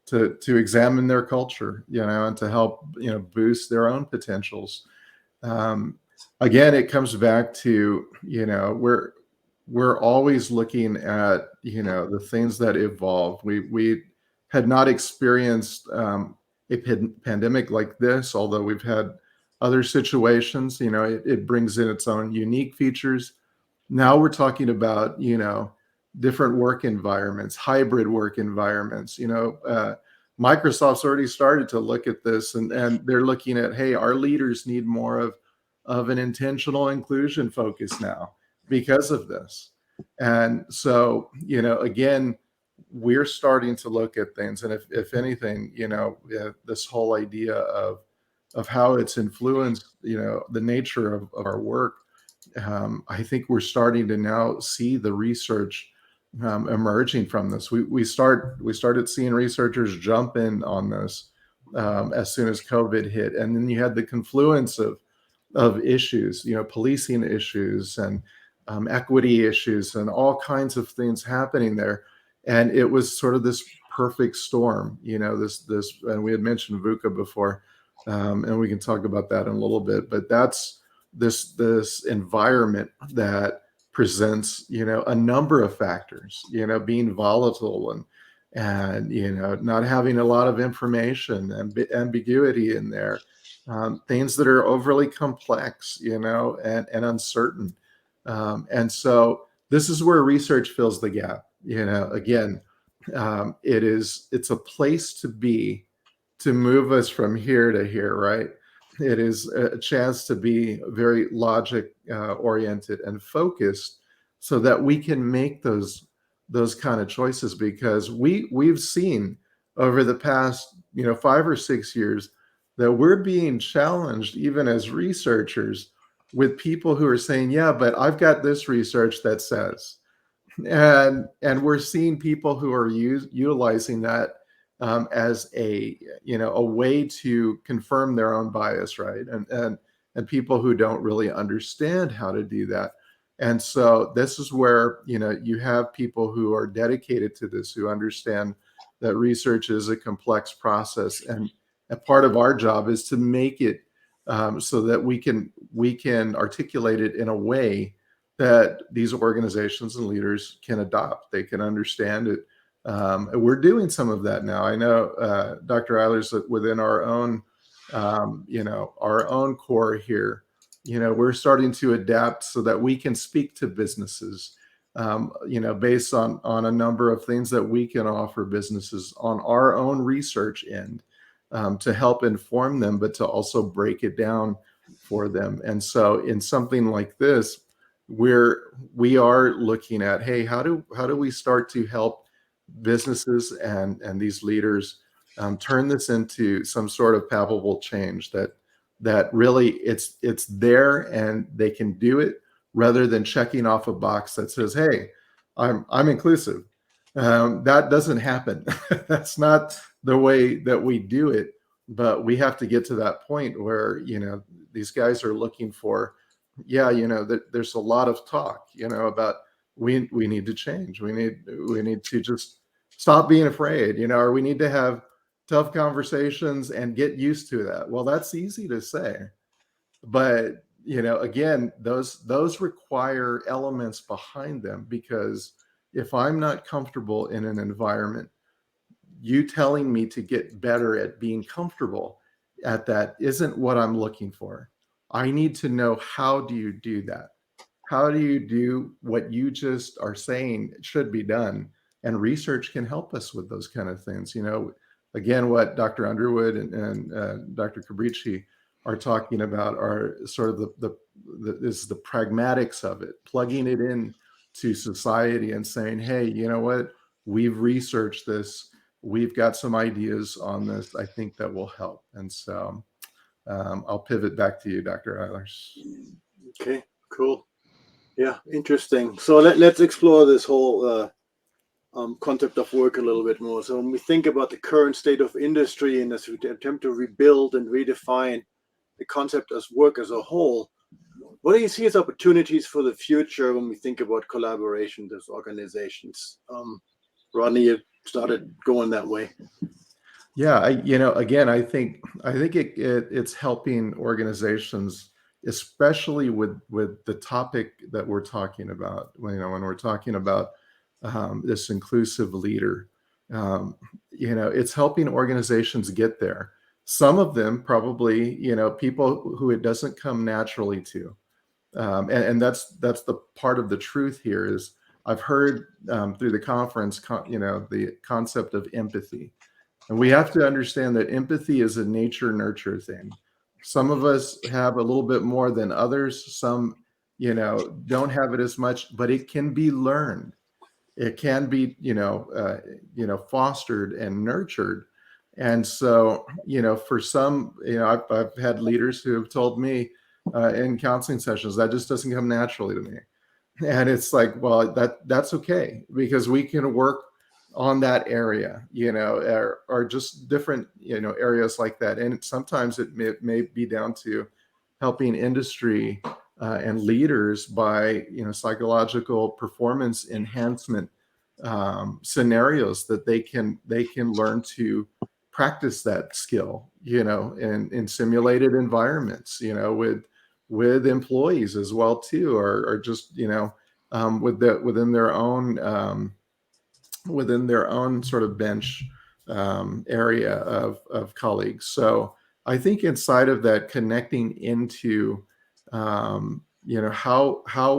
Speaker 3: to examine their culture, and to help boost their own potentials. Again, it comes back to we're always looking at the things that evolve. We had not experienced a pandemic like this, although we've had other situations. It brings in its own unique features. Now we're talking about different work environments, hybrid work environments. Microsoft's already started to look at this, and they're looking at, hey, our leaders need more of an intentional inclusion focus now because of this. And so again, we're starting to look at things, and if anything, this whole idea of how it's influenced the nature of our work. I think we're starting to now see the research emerging from this. We started seeing researchers jump in on this as soon as COVID hit, and then you had the confluence of issues, policing issues and equity issues and all kinds of things happening there, and it was sort of this perfect storm. This and we had mentioned VUCA before. And we can talk about that in a little bit. But that's this environment that presents, a number of factors, being volatile and not having a lot of information and ambiguity in there, things that are overly complex, and uncertain. And so this is where research fills the gap. Again, it's a place to be, to move us from here to here, right? It is a chance to be very logic oriented and focused, so that we can make those kind of choices, because we've seen over the past 5 or 6 years that we're being challenged, even as researchers, with people who are saying, yeah, but I've got this research that says, and we're seeing people who are utilizing that as a way to confirm their own bias, right? And people who don't really understand how to do that. And so this is where you have people who are dedicated to this, who understand that research is a complex process, and a part of our job is to make it so that we can articulate it in a way that these organizations and leaders can adopt. They can understand it. We're doing some of that now. I know, Dr. Eilers, that within our own core here, we're starting to adapt so that we can speak to businesses, based on a number of things that we can offer businesses on our own research end, to help inform them, but to also break it down for them. And so in something like this, we are looking at, hey, how do we start to help businesses and these leaders turn this into some sort of palpable change, that really it's there and they can do it, rather than checking off a box that says, hey, I'm inclusive. That doesn't happen. That's not the way that we do it. But we have to get to that point where these guys are looking for, there's a lot of talk, about we need to change. We need to just stop being afraid, or we need to have tough conversations and get used to that. Well, that's easy to say, but again, those require elements behind them, because if I'm not comfortable in an environment, you telling me to get better at being comfortable at that isn't what I'm looking for. I need to know, how do you do that? How do you do what you just are saying should be done? And research can help us with those kind of things. Again, what Dr. Underwood and Dr. Cabrici are talking about are sort of the pragmatics of it, plugging it in to society and saying, hey, you know what? We've researched this. We've got some ideas on this. I think that will help. And so I'll pivot back to you, Dr. Eilers.
Speaker 1: Okay, cool. Yeah, interesting. So let's explore this whole concept of work a little bit more. So when we think about the current state of industry, and as we attempt to rebuild and redefine the concept as work as a whole, what do you see as opportunities for the future when we think about collaboration with organizations? Rodney, you started going that way.
Speaker 3: Yeah, again, I think it's helping organizations, especially with the topic that we're talking about. When we're talking about this inclusive leader, it's helping organizations get there. Some of them probably, people who it doesn't come naturally to, and that's the part of the truth here is I've heard through the conference, the concept of empathy. And we have to understand that empathy is a nature-nurture thing. Some of us have a little bit more than others. Some, don't have it as much, but it can be learned. It can be, fostered and nurtured. And so, for some, I've had leaders who have told me in counseling sessions that just doesn't come naturally to me. And it's like, well, that's okay, because we can work on that area, or just different, areas like that. And sometimes it may be down to helping industry and leaders by, psychological performance enhancement scenarios that they can learn to practice that skill, in simulated environments, with employees as well too, or just, within their own, sort of bench area of colleagues. So I think inside of that, connecting into how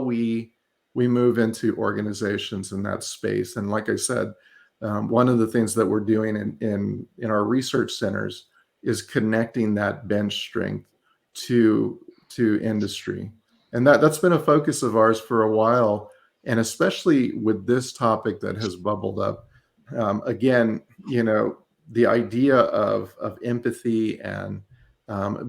Speaker 3: we move into organizations in that space. And like I said, one of the things that we're doing in our research centers is connecting that bench strength to industry, and that's been a focus of ours for a while. And especially with this topic that has bubbled up, again, the idea of empathy and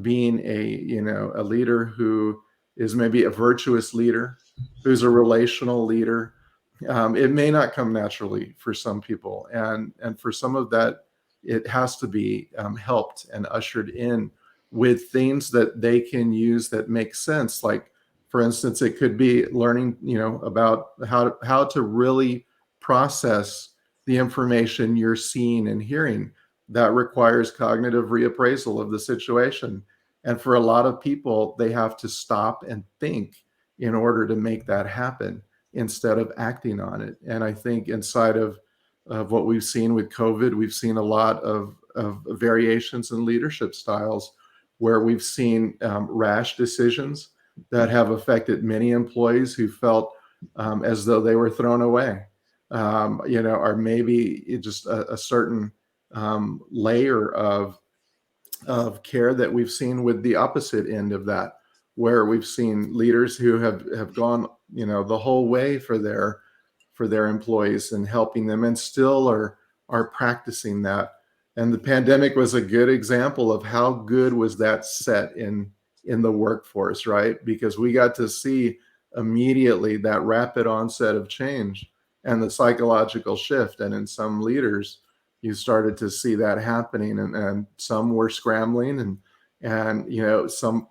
Speaker 3: being a leader who is maybe a virtuous leader, who's a relational leader. It may not come naturally for some people, and for some of that, it has to be helped and ushered in with things that they can use that make sense. Like, for instance, it could be learning, about how to really process the information you're seeing and hearing. That requires cognitive reappraisal of the situation. And for a lot of people, they have to stop and think in order to make that happen instead of acting on it. And I think inside of what we've seen with COVID, we've seen a lot of variations in leadership styles where we've seen rash decisions that have affected many employees who felt as though they were thrown away, or maybe just a certain layer of care that we've seen with the opposite end of that, where we've seen leaders who have gone, the whole way for their employees and helping them, and still are practicing that. And the pandemic was a good example of how good was that set in the workforce, right? Because we got to see immediately that rapid onset of change and the psychological shift. And in some leaders, you started to see that happening, and some were scrambling, and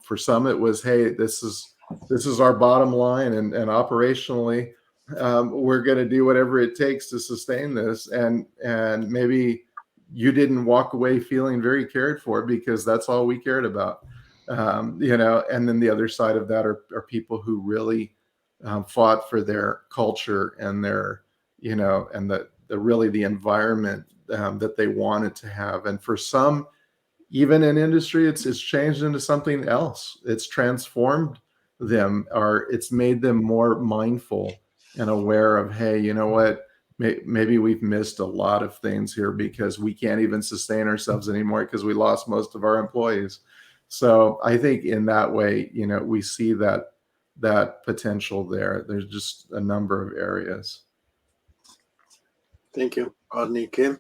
Speaker 3: for some it was, hey, this is our bottom line, and operationally, we're going to do whatever it takes to sustain this. And maybe you didn't walk away feeling very cared for because that's all we cared about. And then the other side of that are people who really fought for their culture and their, and the really the environment that they wanted to have. And for some, even in industry, it's changed into something else. It's transformed them, or it's made them more mindful and aware of, hey, you know what? Maybe we've missed a lot of things here because we can't even sustain ourselves anymore because we lost most of our employees. So I think in that way, we see that potential there. There's just a number of areas.
Speaker 1: Thank you, Rodney. Kim?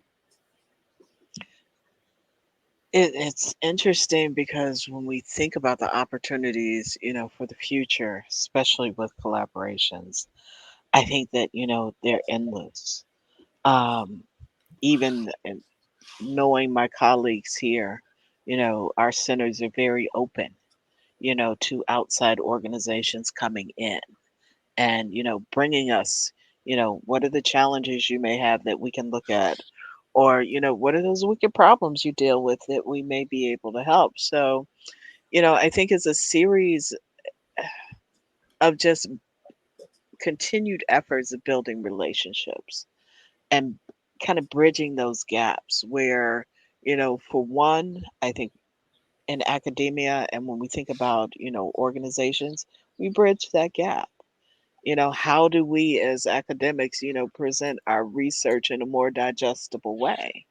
Speaker 2: It's interesting because when we think about the opportunities, for the future, especially with collaborations, I think that, they're endless. Um, even knowing my colleagues here, our centers are very open, to outside organizations coming in and, bringing us, what are the challenges you may have that we can look at? Or, what are those wicked problems you deal with that we may be able to help? So, I think it's a series of just continued efforts of building relationships and kind of bridging those gaps where, for one, I think in academia and when we think about, organizations, we bridge that gap. How do we as academics, present our research in a more digestible way?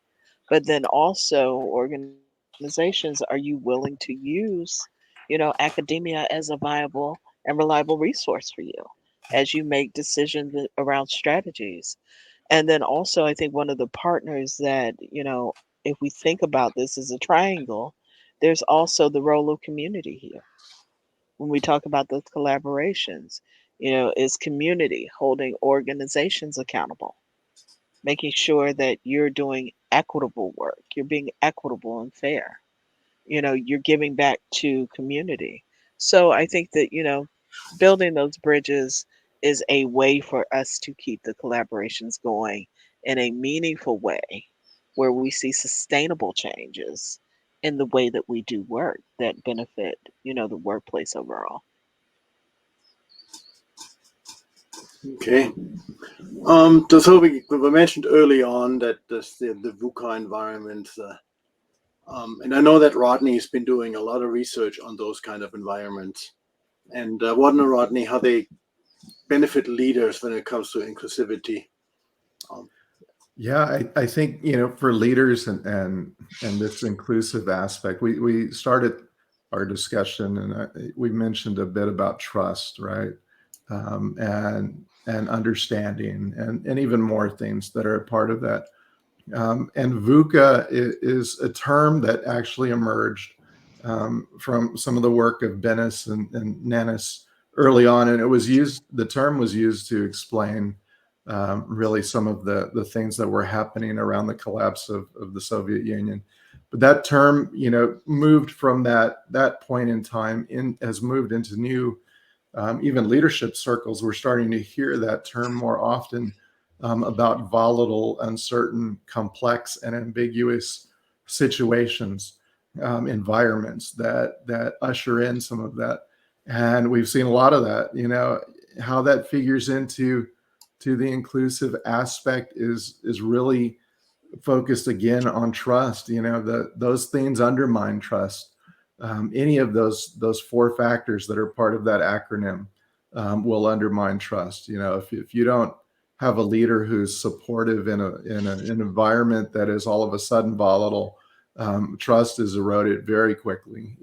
Speaker 2: But then also organizations, are you willing to use, academia as a viable and reliable resource for you as you make decisions around strategies? And then also, I think one of the partners that, if we think about this as a triangle, there's also the role of community here. When we talk about those collaborations, is community holding organizations accountable, making sure that you're doing equitable work, you're being equitable and fair, you're giving back to community. So I think that, building those bridges is a way for us to keep the collaborations going in a meaningful way where we see sustainable changes in the way that we do work that benefit, the workplace overall.
Speaker 1: Okay. So we mentioned early on that the VUCA environment, and I know that Rodney has been doing a lot of research on those kind of environments. And wonder, Rodney, how they benefit leaders when it comes to inclusivity.
Speaker 3: Yeah, I think, for leaders and this inclusive aspect, we started our discussion and we mentioned a bit about trust, right? And understanding and even more things that are a part of that. And VUCA is a term that actually emerged from some of the work of Bennis and Nannis early on, and the term was used to explain really some of the things that were happening around the collapse of the Soviet Union. But that term, moved from that point in time has moved into new, even leadership circles. We're starting to hear that term more often about volatile, uncertain, complex, and ambiguous situations, environments that usher in some of that. And we've seen a lot of that. How that figures into the inclusive aspect is really focused again on trust. Those things undermine trust. Any of those four factors that are part of that acronym will undermine trust. If you don't have a leader who's supportive in an environment that is all of a sudden volatile, trust is eroded very quickly.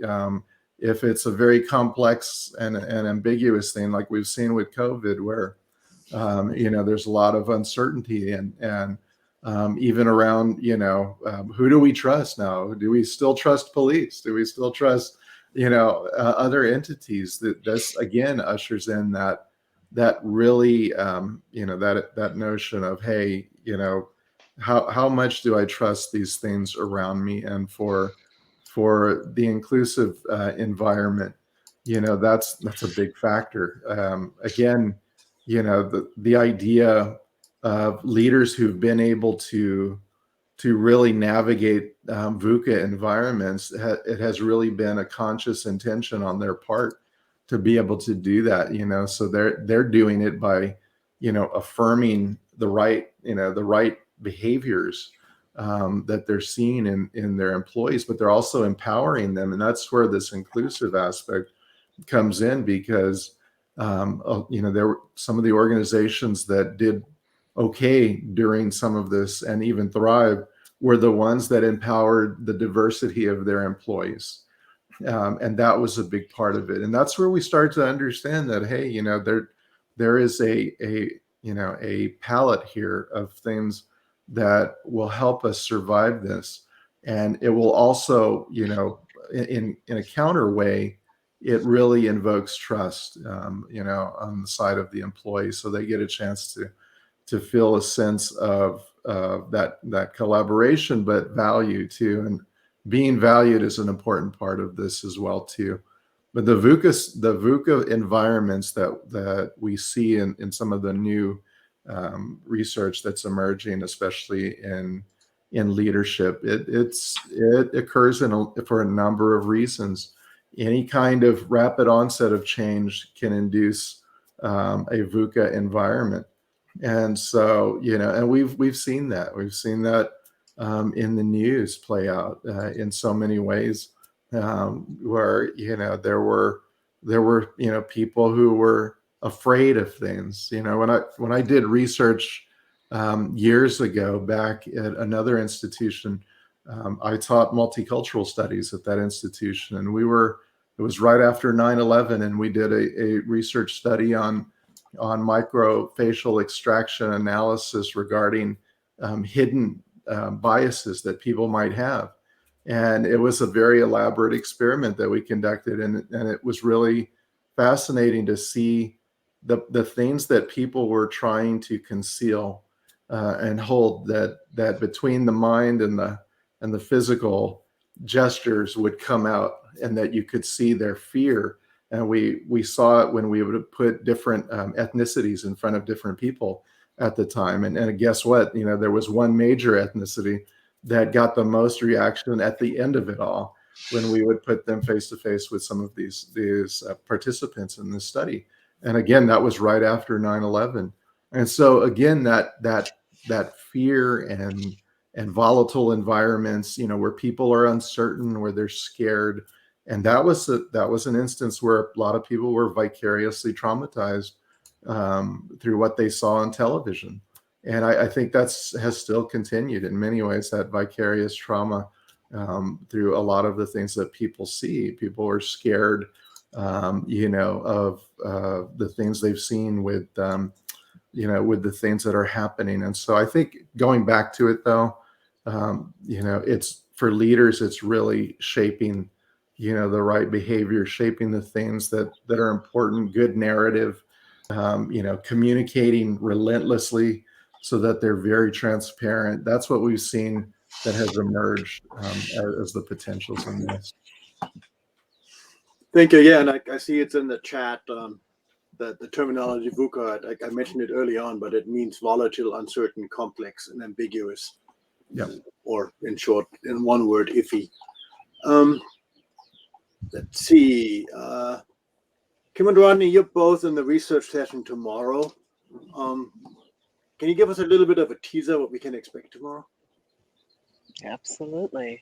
Speaker 3: If it's a very complex and ambiguous thing, like we've seen with COVID, where there's a lot of uncertainty and even around, who do we trust now? Do we still trust police? Do we still trust, other entities? This again ushers in that really, that notion of, hey, how much do I trust these things around me? And for the inclusive environment, that's a big factor. Again, the idea of leaders who've been able to really navigate VUCA environments, it has really been a conscious intention on their part to be able to do that. So they're doing it by, affirming the right behaviors that they're seeing in their employees, but they're also empowering them, and that's where this inclusive aspect comes in, because there were some of the organizations that did okay during some of this and even thrive were the ones that empowered the diversity of their employees. And that was a big part of it. And that's where we start to understand that, hey, there is a palette here of things that will help us survive this. And it will also, in a counter way, it really invokes trust, on the side of the employee, so they get a chance to feel a sense of that collaboration, but value too. And being valued is an important part of this as well too. But the VUCA environments that we see in some of the new research that's emerging, especially in leadership, it occurs for a number of reasons. Any kind of rapid onset of change can induce a VUCA environment. And so, and we've seen that. We've seen that in the news play out in so many ways, where there were people who were afraid of things. When I did research years ago back at another institution, I taught multicultural studies at that institution, and it was right after 9/11, and we did a research study on microfacial extraction analysis regarding hidden biases that people might have. And it was a very elaborate experiment that we conducted, and it was really fascinating to see the things that people were trying to conceal and hold, that between the mind and the physical gestures would come out, and that you could see their fear. And we saw it when we would put different ethnicities in front of different people at the time. And guess what? There was one major ethnicity that got the most reaction at the end of it all, when we would put them face to face with some of these participants in this study. And again, that was right after 9/11. And so again, that fear and volatile environments, where people are uncertain, where they're scared. And that was an instance where a lot of people were vicariously traumatized through what they saw on television. And I think has still continued in many ways, that vicarious trauma through a lot of the things that people see. People are scared, of the things they've seen with with the things that are happening. And so I think going back to it though, it's for leaders, it's really shaping, the right behavior, shaping the things that are important, good narrative, communicating relentlessly so that they're very transparent. That's what we've seen that has emerged as the potentials in this.
Speaker 1: Thank you. Yeah, and I see it's in the chat. The terminology VUCA, I mentioned it early on, but it means volatile, uncertain, complex, and ambiguous.
Speaker 3: Yep.
Speaker 1: Or in short, in one word, iffy. Let's see. Kim and Rodney, you're both in the research session tomorrow. Can you give us a little bit of a teaser what we can expect tomorrow?
Speaker 2: Absolutely.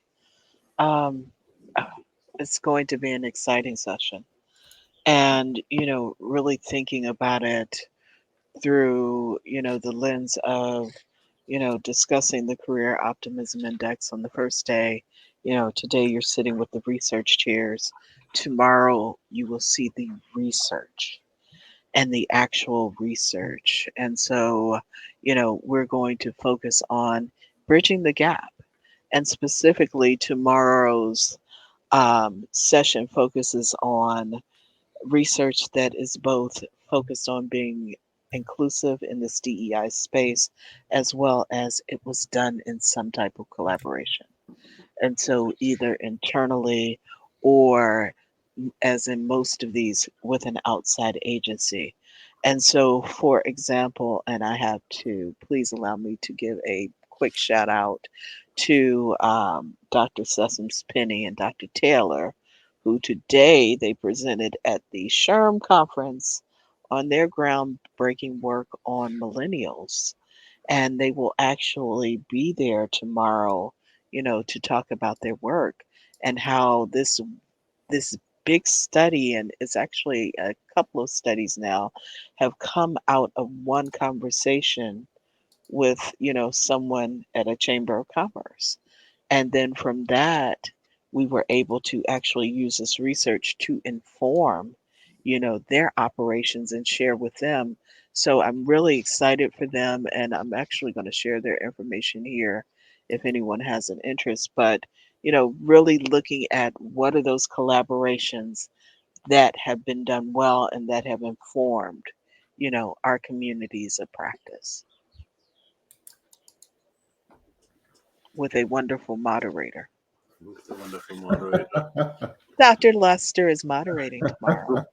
Speaker 2: It's going to be an exciting session. And, really thinking about it through, the lens of, discussing the Career Optimism Index on the first day. Today you're sitting with the research chairs. Tomorrow you will see the research and the actual research. And so, we're going to focus on bridging the gap. And specifically, tomorrow's session focuses on research that is both focused on being inclusive in this DEI space, as well as it was done in some type of collaboration. And so, either internally or, as in most of these, with an outside agency. And so, for example, and I have to please allow me to give a quick shout out to Dr. Sessoms Penny and Dr. Taylor, who today they presented at the SHRM conference on their groundbreaking work on millennials. And they will actually be there tomorrow, to talk about their work and how this big study, and it's actually a couple of studies now, have come out of one conversation with, someone at a chamber of commerce. And then from that, we were able to actually use this research to inform, their operations and share with them. So I'm really excited for them, and I'm actually going to share their information here if anyone has an interest. But, really looking at what are those collaborations that have been done well and that have informed, our communities of practice with a wonderful moderator.
Speaker 1: It's a wonderful moderator.
Speaker 2: Dr. Lester is moderating tomorrow.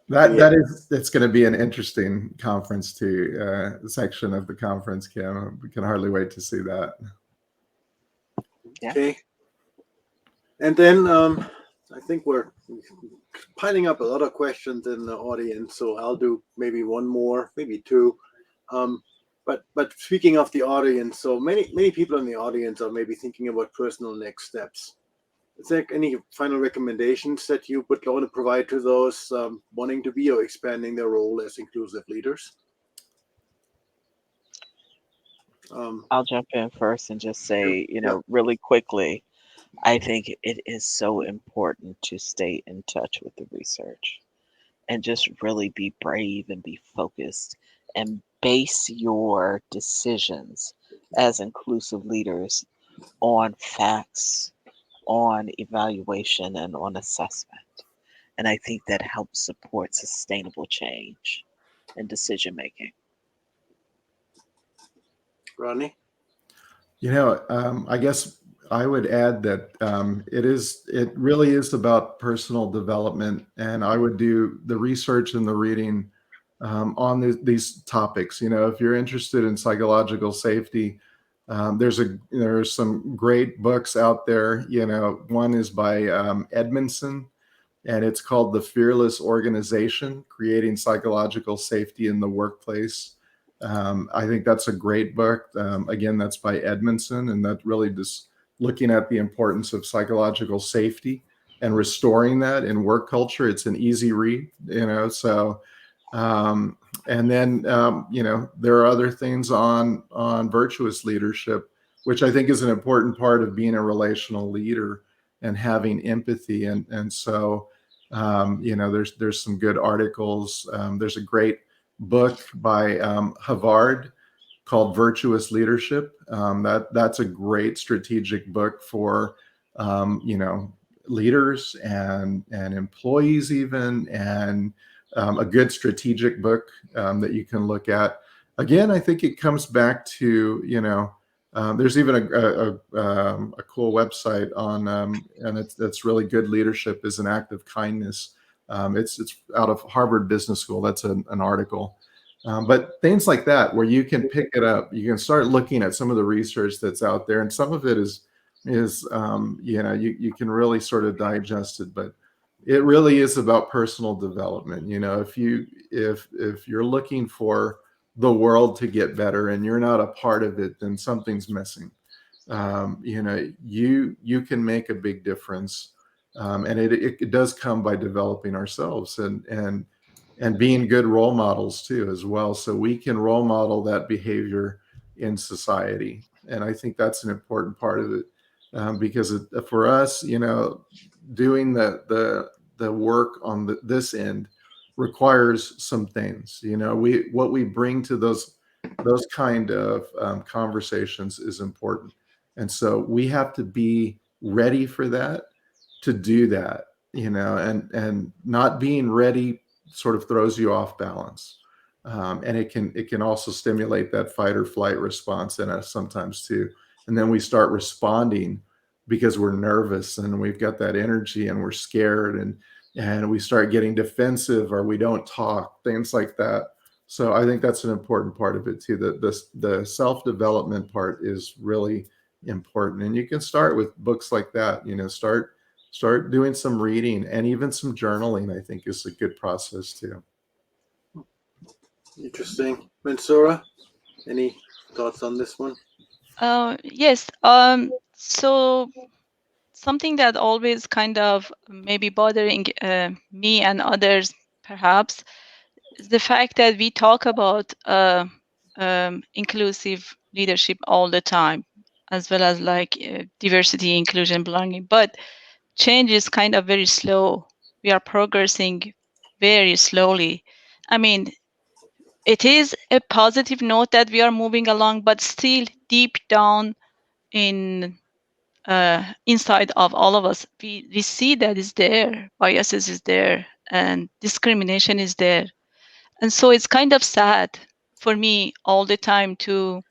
Speaker 3: It's going to be an interesting conference too, section of the conference, Kim. We can hardly wait to see that.
Speaker 2: Yeah.
Speaker 1: Okay. And then I think we're piling up a lot of questions in the audience, so I'll do maybe one more, maybe two. But speaking of the audience, so many people in the audience are maybe thinking about personal next steps. Is there any final recommendations that you would want to provide to those wanting to be or expanding their role as inclusive leaders?
Speaker 2: I'll jump in first and just say, really quickly, I think it is so important to stay in touch with the research and just really be brave and be focused and base your decisions as inclusive leaders on facts, on evaluation, and on assessment. And I think that helps support sustainable change and decision making.
Speaker 1: Rodney?
Speaker 3: I guess I would add that it really is about personal development, and I would do the research and the reading on these topics. You know, if you're interested in psychological safety, there's some great books out there. You know, one is by Edmondson, and it's called The Fearless Organization: Creating Psychological Safety in the Workplace. I think that's a great book. Again, that's by Edmondson, and that really just looking at the importance of psychological safety and restoring that in work culture. It's an easy read, you know. So, and then you know, there are other things on virtuous leadership, which I think is an important part of being a relational leader and having empathy. And so, you know, there's some good articles. There's a great book by Havard called Virtuous Leadership. That's a great strategic book for you know, leaders and employees even, and a good strategic book that you can look at. Again, I think it comes back to, you know, there's even a cool website on, and it's really good. Leadership is an act of kindness. It's out of Harvard Business School. That's an article. But things like that, where you can pick it up, you can start looking at some of the research that's out there, and some of it is you know, you can really sort of digest it. But it really is about personal development. You know, if you're looking for the world to get better and you're not a part of it, then something's missing. You know, you can make a big difference, and it does come by developing ourselves and being good role models too, as well, so we can role model that behavior in society. And I think that's an important part of it, because for us, you know, doing the work on this end requires some things. You know, what we bring to those kind of conversations is important, and so we have to be ready for that, to do that. You know, and not being ready sort of throws you off balance, and it can also stimulate that fight or flight response in us sometimes too. And then we start responding because we're nervous and we've got that energy and we're scared, and we start getting defensive, or we don't talk, things like that. So I think that's an important part of it too. The self-development part is really important, and you can start with books like that. You know, start doing some reading, and even some journaling, I think, is a good process too.
Speaker 1: Interesting. Mensura, any thoughts on this one?
Speaker 4: Yes. So something that always kind of maybe bothering me and others perhaps is the fact that we talk about inclusive leadership all the time, as well as like diversity, inclusion, belonging. But change is kind of very slow. We are progressing very slowly. I mean, it is a positive note that we are moving along, but still deep down in inside of all of us, we see that is there, biases is there, and discrimination is there. And so it's kind of sad for me all the time to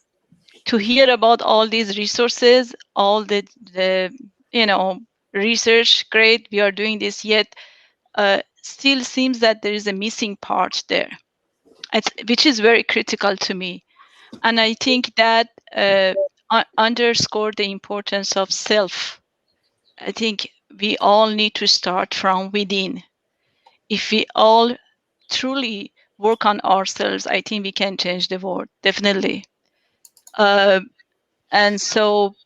Speaker 4: hear about all these resources, all the you know, research, great, we are doing this, yet still seems that there is a missing part there, which is very critical to me. And I think that underscore the importance of self. I think we all need to start from within. If we all truly work on ourselves, I think we can change the world, definitely. And so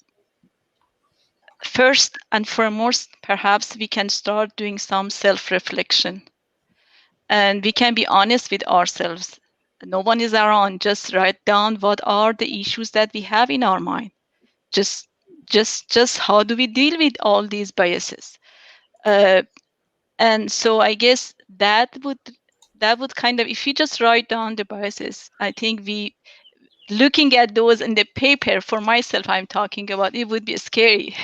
Speaker 4: first and foremost, perhaps we can start doing some self-reflection. And we can be honest with ourselves. No one is around. Just write down what are the issues that we have in our mind. Just how do we deal with all these biases? And so I guess that would kind of, if you just write down the biases, I think looking at those in the paper, for myself I'm talking about, it would be scary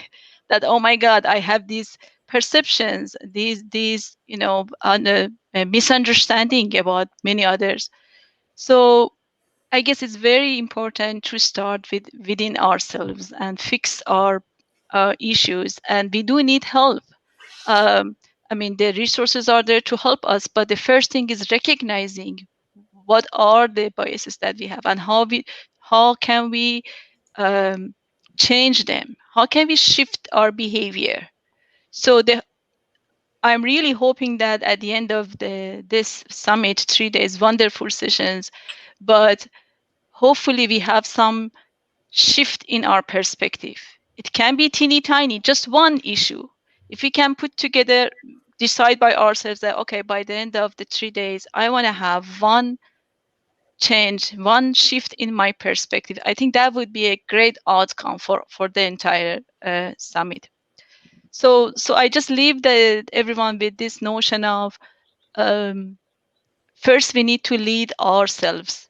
Speaker 4: that, oh my God, I have these perceptions, these you know, misunderstanding about many others. So I guess it's very important to start within ourselves and fix our issues, and we do need help. I mean, the resources are there to help us, but the first thing is recognizing what are the biases that we have, and how can we um, change them? How can we shift our behavior? So I'm really hoping that at the end of this summit, 3 days, wonderful sessions, but hopefully we have some shift in our perspective. It can be teeny tiny, just one issue. If we can put together, decide by ourselves that, okay, by the end of the 3 days, I want to have one change, one shift in my perspective. I think that would be a great outcome for the entire summit. So I just leave everyone with this notion of um, first we need to lead ourselves.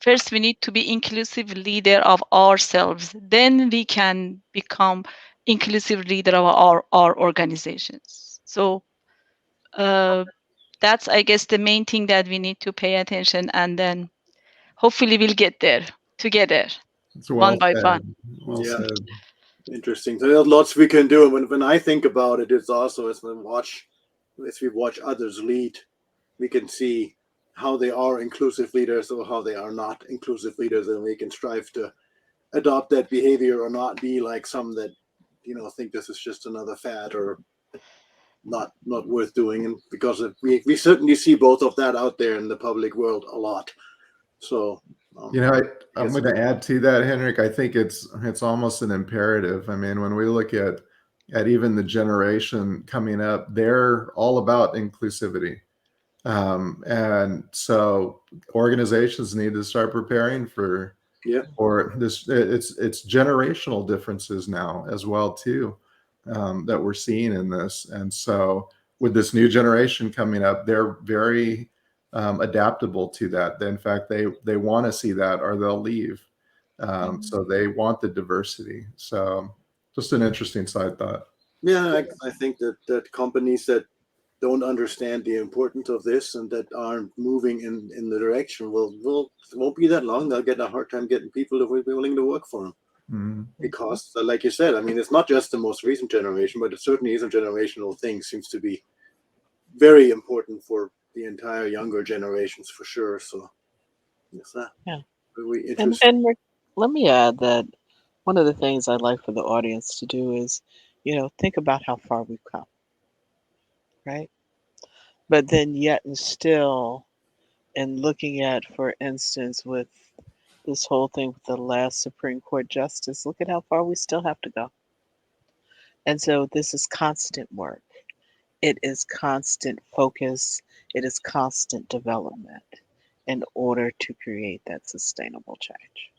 Speaker 4: First, we need to be inclusive leader of ourselves. Then we can become inclusive leader of our organizations. So that's, I guess, the main thing that we need to pay attention, and then hopefully we'll get there together,
Speaker 3: It's
Speaker 4: one
Speaker 3: well
Speaker 4: by
Speaker 3: said.
Speaker 4: one.
Speaker 3: Well
Speaker 1: Yeah.
Speaker 3: said.
Speaker 1: Interesting. So there's lots we can do. And when I think about it, it's also as we watch others lead, we can see how they are inclusive leaders or how they are not inclusive leaders, and we can strive to adopt that behavior or not be like some that think this is just another fad or not worth doing. And because we certainly see both of that out there in the public world a lot. So
Speaker 3: I'm going to add to that, Henrik. I think it's almost an imperative. I mean, when we look at even the generation coming up, they're all about inclusivity. And so organizations need to start preparing for this. It's generational differences now as well too, that we're seeing in this. And so with this new generation coming up, they're very adaptable to that. In fact, they want to see that or they'll leave. So they want the diversity. So just an interesting side thought.
Speaker 1: Yeah, I think that companies that don't understand the importance of this and that aren't moving in the direction it won't be that long. They'll get a hard time getting people that will be willing to work for them.
Speaker 3: Mm-hmm.
Speaker 1: Because, like you said, I mean, it's not just the most recent generation, but it certainly is a generational thing. Seems to be very important for the entire younger generations for sure. So, yes,
Speaker 2: Yeah.
Speaker 1: really
Speaker 2: And
Speaker 1: interesting.
Speaker 2: Rick, let me add that one of the things I'd like for the audience to do is, think about how far we've come, right? But then yet and still, in looking at, for instance, with this whole thing with the last Supreme Court justice, look at how far we still have to go. And so this is constant work. It is constant focus. It is constant development in order to create that sustainable change.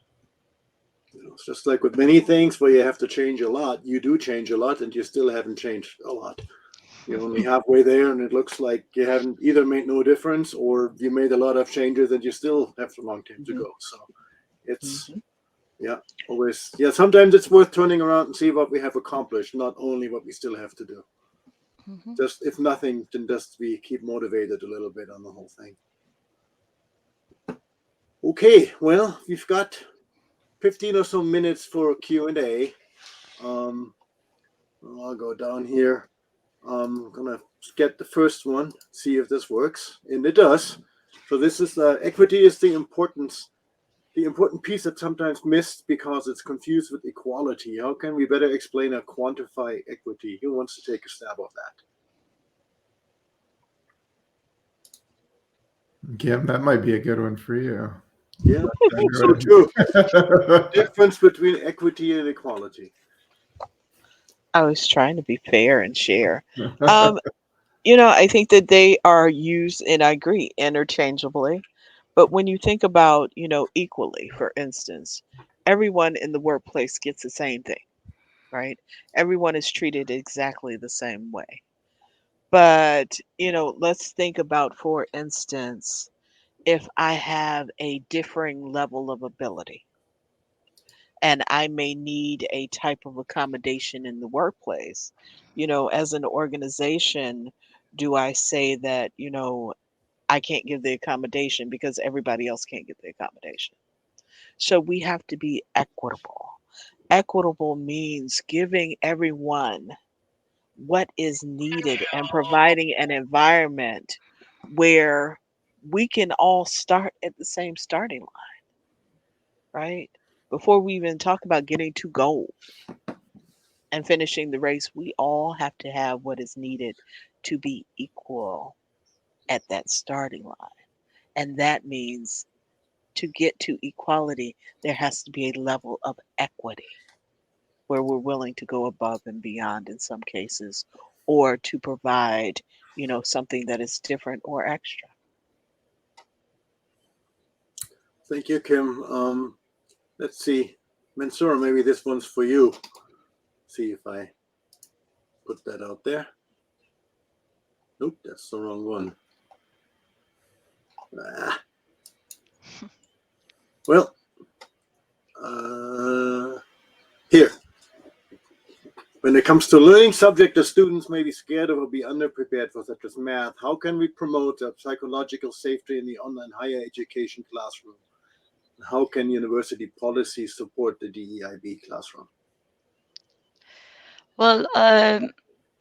Speaker 1: It's just like with many things where you have to change a lot. You do change a lot, and you still haven't changed a lot. You're only halfway there, and it looks like you haven't either made no difference or you made a lot of changes and you still have a long time to go. So it's, always, sometimes it's worth turning around and see what we have accomplished, not only what we still have to do. Just if nothing, then just we keep motivated a little bit on the whole thing. Okay, well, we've got 15 or so minutes for Q&A. I'll go down here. I'm gonna get the first one, see if this works, and it does. So this is equity is the important piece that's sometimes missed because it's confused with equality. How can we better explain or quantify equity? Who wants to take a stab of that?
Speaker 3: Kim, that might be a good one for you.
Speaker 1: Yeah, I think so too. Difference between equity and equality.
Speaker 2: I was trying to be fair and share. I think that they are used, and I agree, interchangeably. But when you think about, equally, for instance, everyone in the workplace gets the same thing, right? Everyone is treated exactly the same way. But, let's think about, for instance, if I have a differing level of ability and I may need a type of accommodation in the workplace, as an organization, do I say that, I can't give the accommodation because everybody else can't get the accommodation? So we have to be equitable. Equitable means giving everyone what is needed and providing an environment where we can all start at the same starting line, right? Before we even talk about getting to goal and finishing the race, we all have to have what is needed to be equal at that starting line. And that means to get to equality, there has to be a level of equity where we're willing to go above and beyond in some cases, or to provide, something that is different or extra.
Speaker 1: Thank you, Kim. Let's see. Mansoor, maybe this one's for you. See if I put that out there. Nope, that's the wrong one. Well, here. When it comes to learning subject that students may be scared of or be underprepared for, such as math, how can we promote psychological safety in the online higher education classroom? How can university policies support the DEIB classroom?
Speaker 4: Well,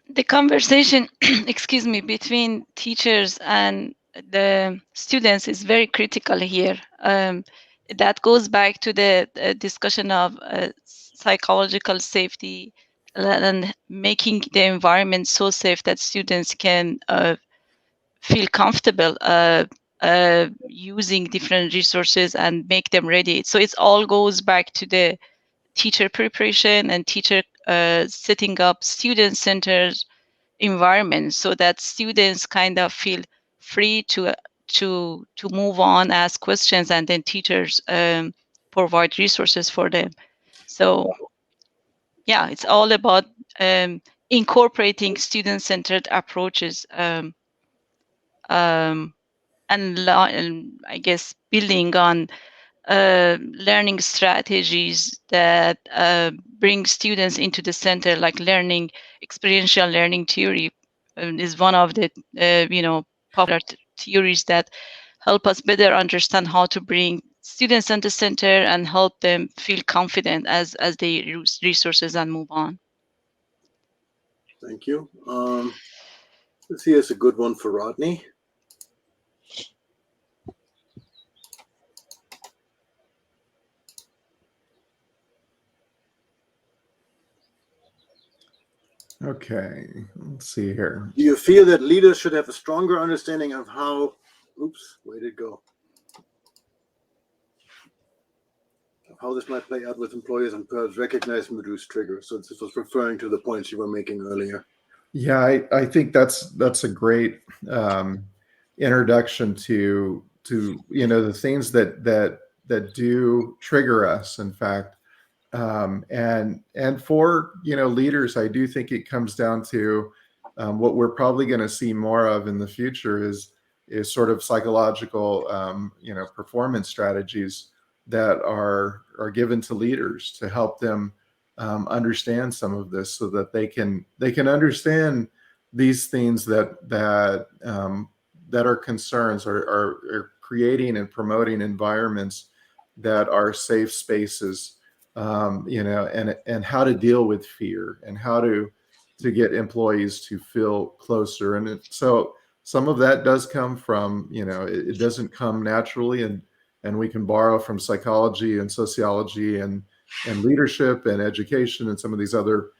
Speaker 4: the conversation, excuse me, between teachers and the students is very critical here. That goes back to the discussion of psychological safety and making the environment so safe that students can feel comfortable using different resources and make them ready. So it all goes back to the teacher preparation and teacher setting up student-centered environment so that students kind of feel free to move on, ask questions, and then teachers provide resources for them. So yeah, it's all about incorporating student-centered approaches and I guess building on learning strategies that bring students into the center, like experiential learning theory is one of the popular theories that help us better understand how to bring students at the center and help them feel confident as they use resources and move on.
Speaker 1: Thank you. Let's see, here's a good one for Rodney.
Speaker 3: Okay, let's see here.
Speaker 1: Do you feel that leaders should have a stronger understanding of how, way to go, of how this might play out with employees and perhaps recognize and reduce triggers? So this was referring to the points you were making earlier.
Speaker 3: Yeah, I think that's a great introduction to the things that do trigger us, in fact. And for leaders, I do think it comes down to what we're probably going to see more of in the future is sort of psychological performance strategies that are given to leaders to help them understand some of this, so that they can understand these things that are concerns, or are creating and promoting environments that are safe spaces. And how to deal with fear, and how to get employees to feel closer. And so some of that does come from, it doesn't come naturally, and we can borrow from psychology and sociology and leadership and education and some of these other,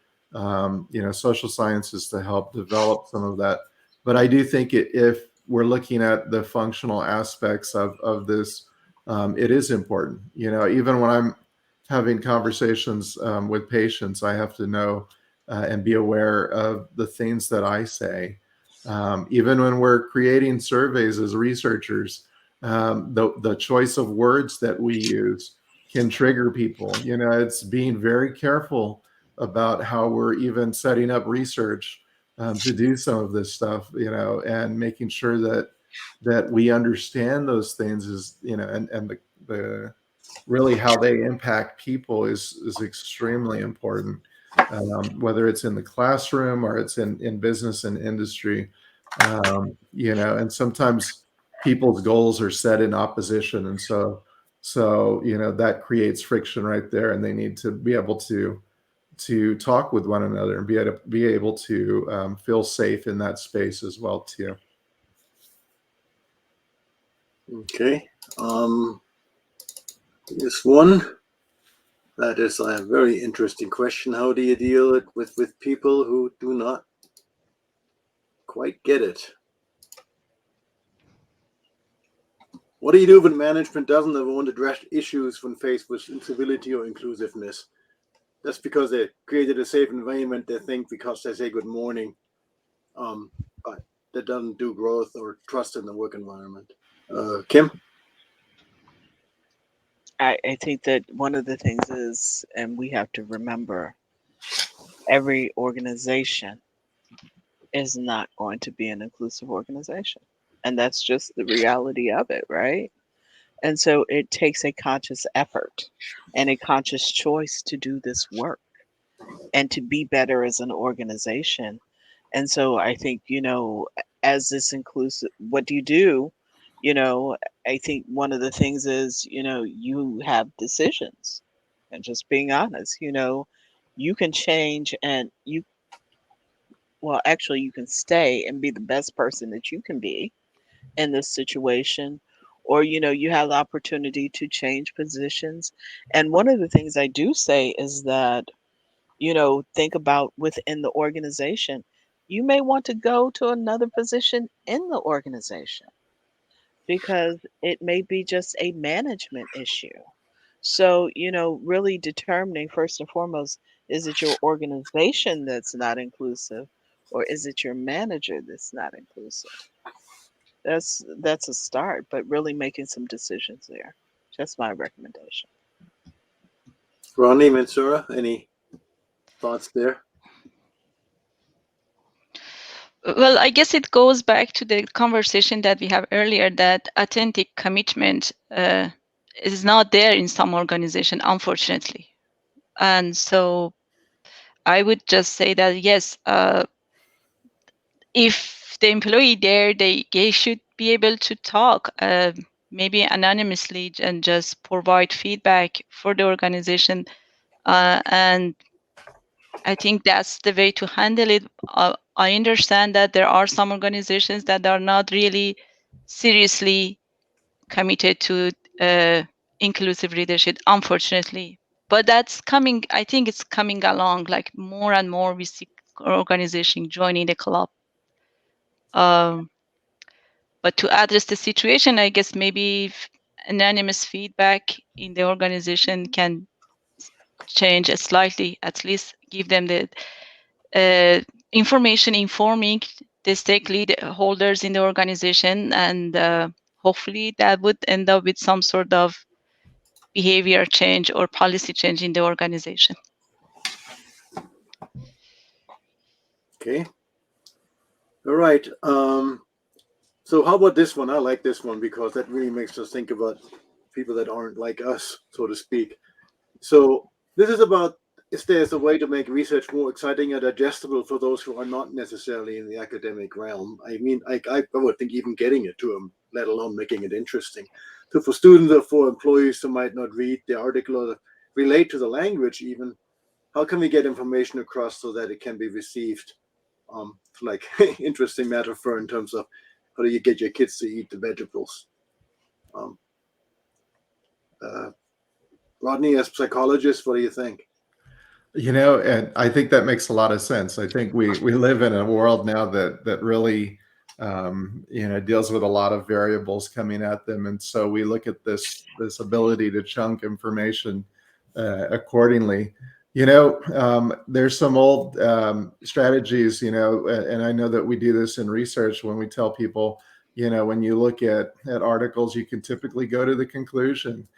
Speaker 3: social sciences to help develop some of that. But I do think if we're looking at the functional aspects of this, it is important. Even when I'm having conversations with patients, I have to know and be aware of the things that I say. Even when we're creating surveys as researchers, the choice of words that we use can trigger people. It's being very careful about how we're even setting up research to do some of this stuff, and making sure that we understand those things is, and the really how they impact people is extremely important, whether it's in the classroom or it's in business and industry. And sometimes people's goals are set in opposition, and so that creates friction right there, and they need to be able to talk with one another and be able to feel safe in that space as well too.
Speaker 1: Okay. Here's one that is a very interesting question. How do you deal with people who do not quite get it? What do you do when management doesn't ever want to address issues when faced with incivility or inclusiveness? That's because they created a safe environment, they think, because they say good morning, but that doesn't do growth or trust in the work environment. Kim?
Speaker 2: I think that one of the things is, and we have to remember, every organization is not going to be an inclusive organization. And that's just the reality of it, right? And so it takes a conscious effort and a conscious choice to do this work and to be better as an organization. And so I think, as this inclusive, what do you do? You know, I think one of the things is, you have decisions and just being honest, you can change and well, actually, you can stay and be the best person that you can be in this situation, or you have the opportunity to change positions. And one of the things I do say is that think about within the organization, you may want to go to another position in the organization because it may be just a management issue. So really determining first and foremost, is it your organization that's not inclusive, or is it your manager that's not inclusive? That's a start, but really making some decisions there. That's my recommendation.
Speaker 1: Ronnie, Mensura, any thoughts there?
Speaker 4: Well, I guess it goes back to the conversation that we have earlier, that authentic commitment is not there in some organization, unfortunately. And so I would just say that, yes, if the employee there, they should be able to talk, maybe anonymously, and just provide feedback for the organization. And I think that's the way to handle it. I understand that there are some organizations that are not really seriously committed to inclusive leadership, unfortunately. But that's coming, I think it's coming along, like more and more we see organizations joining the club. But to address the situation, I guess maybe anonymous feedback in the organization can change slightly, at least give them the information informing the stakeholders in the organization, and hopefully that would end up with some sort of behavior change or policy change in the organization.
Speaker 1: Okay. All right. So how about this one? I like this one because that really makes us think about people that aren't like us, so to speak. So this is about, if there's a way to make research more exciting and digestible for those who are not necessarily in the academic realm. I mean, I would think even getting it to them, let alone making it interesting. So for students or for employees who might not read the article or relate to the language even, how can we get information across so that it can be received like interesting metaphor in terms of how do you get your kids to eat the vegetables? Um, uh, Rodney, as psychologist, what do you think?
Speaker 3: And I think that makes a lot of sense. I think we live in a world now that really deals with a lot of variables coming at them, and so we look at this ability to chunk information accordingly. There's some old strategies, and I know that we do this in research when we tell people, when you look at articles, you can typically go to the conclusion,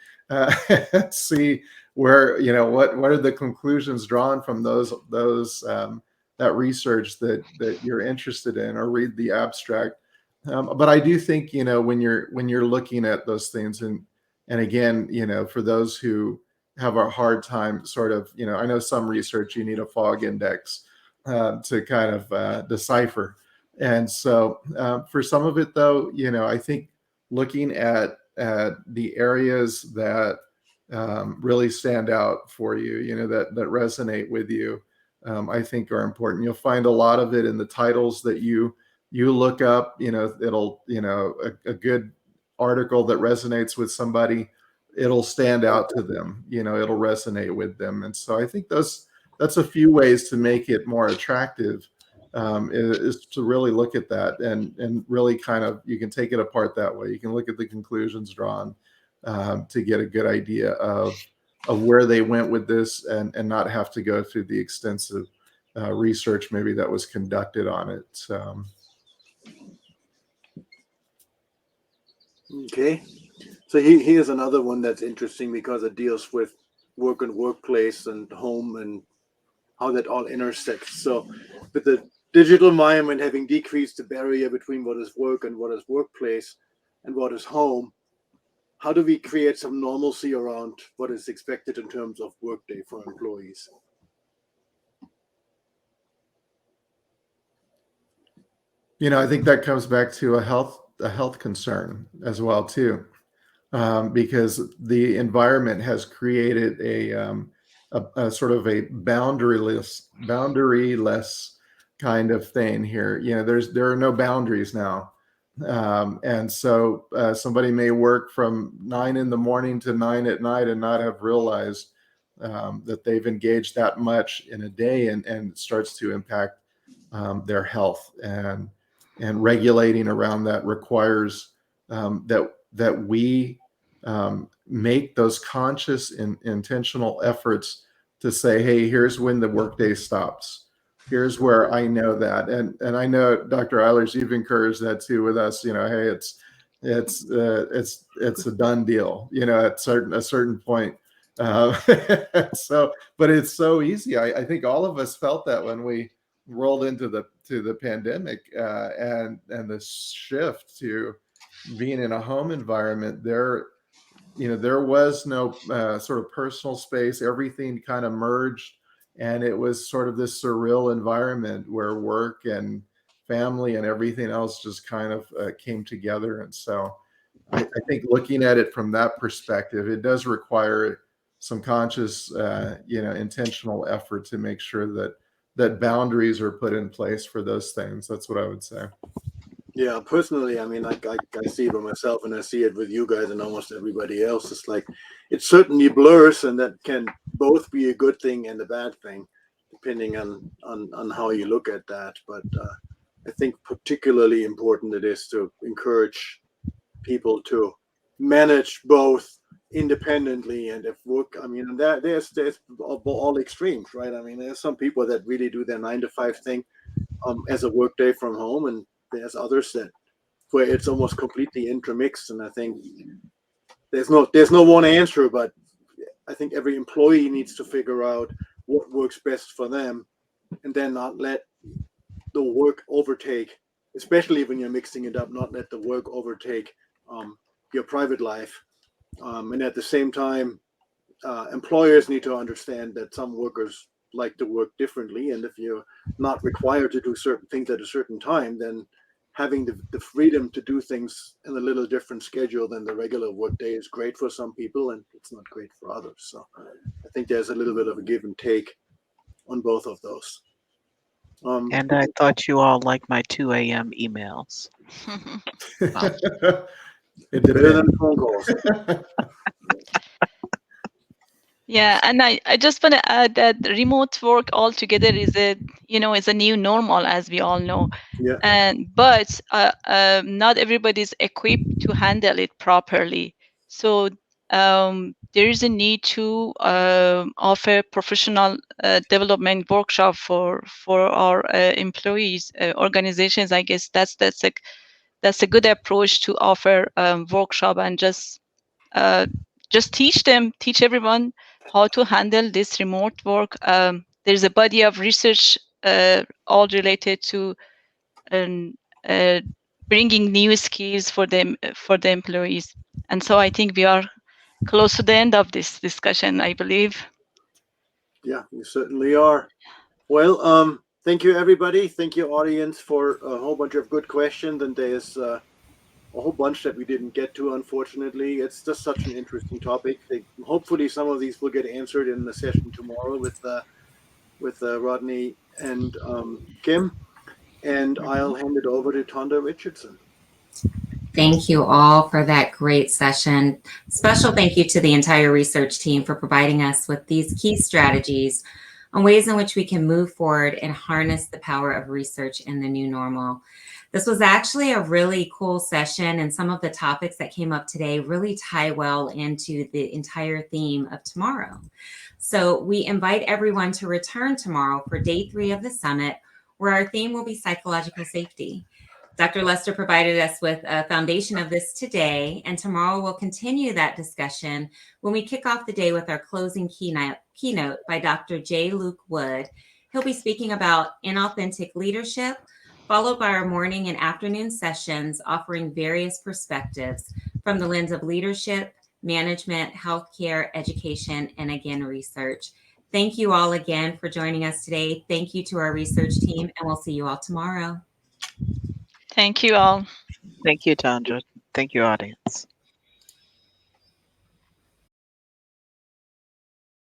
Speaker 3: see where, what are the conclusions drawn from that research that you're interested in, or read the abstract. But I do think, when you're looking at those things, and again, for those who have a hard time sort of, I know some research, you need a fog index to kind of decipher. And so for some of it though, I think looking at the areas that really stand out for you, that resonate with you, I think are important. You'll find a lot of it in the titles that you look up. It'll, a good article that resonates with somebody, it'll stand out to them, it'll resonate with them. And so I think that's a few ways to make it more attractive, is to really look at that and really kind of, you can take it apart that way. You can look at the conclusions drawn, to get a good idea of where they went with this, and not have to go through the extensive research maybe that was conducted on it.
Speaker 1: Okay, so here's another one that's interesting because it deals with work and workplace and home and how that all intersects. So with the digital environment having decreased the barrier between what is work and what is workplace and what is home, how do we create some normalcy around what is expected in terms of workday for employees?
Speaker 3: I think that comes back to a health concern as well too, because the environment has created a sort of a boundaryless kind of thing here. There are no boundaries now, and so somebody may work from 9 in the morning to 9 at night and not have realized that they've engaged that much in a day, and it starts to impact their health. And regulating around that requires that we make those conscious and intentional efforts to say, hey, here's when the workday stops. Here's where I know that, and I know, Dr. Eilers, you've encouraged that too with us. Hey, it's a done deal. At a certain point. But it's so easy. I think all of us felt that when we rolled into the pandemic, and the shift to being in a home environment. There was no sort of personal space. Everything kind of merged, and it was sort of this surreal environment where work and family and everything else just kind of came together. And so I think looking at it from that perspective, it does require some conscious, intentional effort to make sure that boundaries are put in place for those things. That's what I would say.
Speaker 1: Yeah, personally, I mean, I see it by myself, and I see it with you guys and almost everybody else. It's like it certainly blurs, and that can both be a good thing and a bad thing, depending on how you look at that. But I think particularly important it is to encourage people to manage both independently and if work. I mean, there's all extremes, right? I mean, there's some people that really do their 9 to 5 thing as a work day from home, and there's others that where it's almost completely intermixed. And I think there's no one answer, but I think every employee needs to figure out what works best for them, and then not let the work overtake, especially when you're mixing it up, not let the work overtake your private life. And at the same time, employers need to understand that some workers like to work differently, and if you're not required to do certain things at a certain time, then having the freedom to do things in a little different schedule than the regular workday is great for some people, and it's not great for others. So I think there's a little bit of a give and take on both of those.
Speaker 2: And I thought you all liked my 2 a.m. emails.
Speaker 3: It
Speaker 1: better than
Speaker 3: depends.
Speaker 1: phone calls.
Speaker 4: Yeah, and I just want to add that remote work altogether is a new normal, as we all know.
Speaker 1: Yeah.
Speaker 4: But not everybody's equipped to handle it properly. So there is a need to offer professional development workshop for our employees, organizations. I guess that's a good approach to offer workshop and just teach everyone how to handle this remote work. There's a body of research all related to uh, bringing new skills for the employees. And so I think we are close to the end of this discussion, I believe.
Speaker 1: Yeah, you certainly are. Well, thank you, everybody. Thank you, audience, for a whole bunch of good questions. And there's a whole bunch that we didn't get to, unfortunately. It's just such an interesting topic. Hopefully, some of these will get answered in the session tomorrow with Rodney and Kim. And I'll hand it over to Tonda Richardson.
Speaker 5: Thank you all for that great session. Special thank you to the entire research team for providing us with these key strategies on ways in which we can move forward and harness the power of research in the new normal. This was actually a really cool session, and some of the topics that came up today really tie well into the entire theme of tomorrow. So we invite everyone to return tomorrow for day 3 of the summit, where our theme will be psychological safety. Dr. Lester provided us with a foundation of this today, and tomorrow we'll continue that discussion when we kick off the day with our closing keynote by Dr. J. Luke Wood. He'll be speaking about inauthentic leadership, followed by our morning and afternoon sessions offering various perspectives from the lens of leadership, management, healthcare, education, and again, research. Thank you all again for joining us today. Thank you to our research team, and we'll see you all tomorrow.
Speaker 4: Thank you all.
Speaker 2: Thank you, Tandra. Thank you, audience.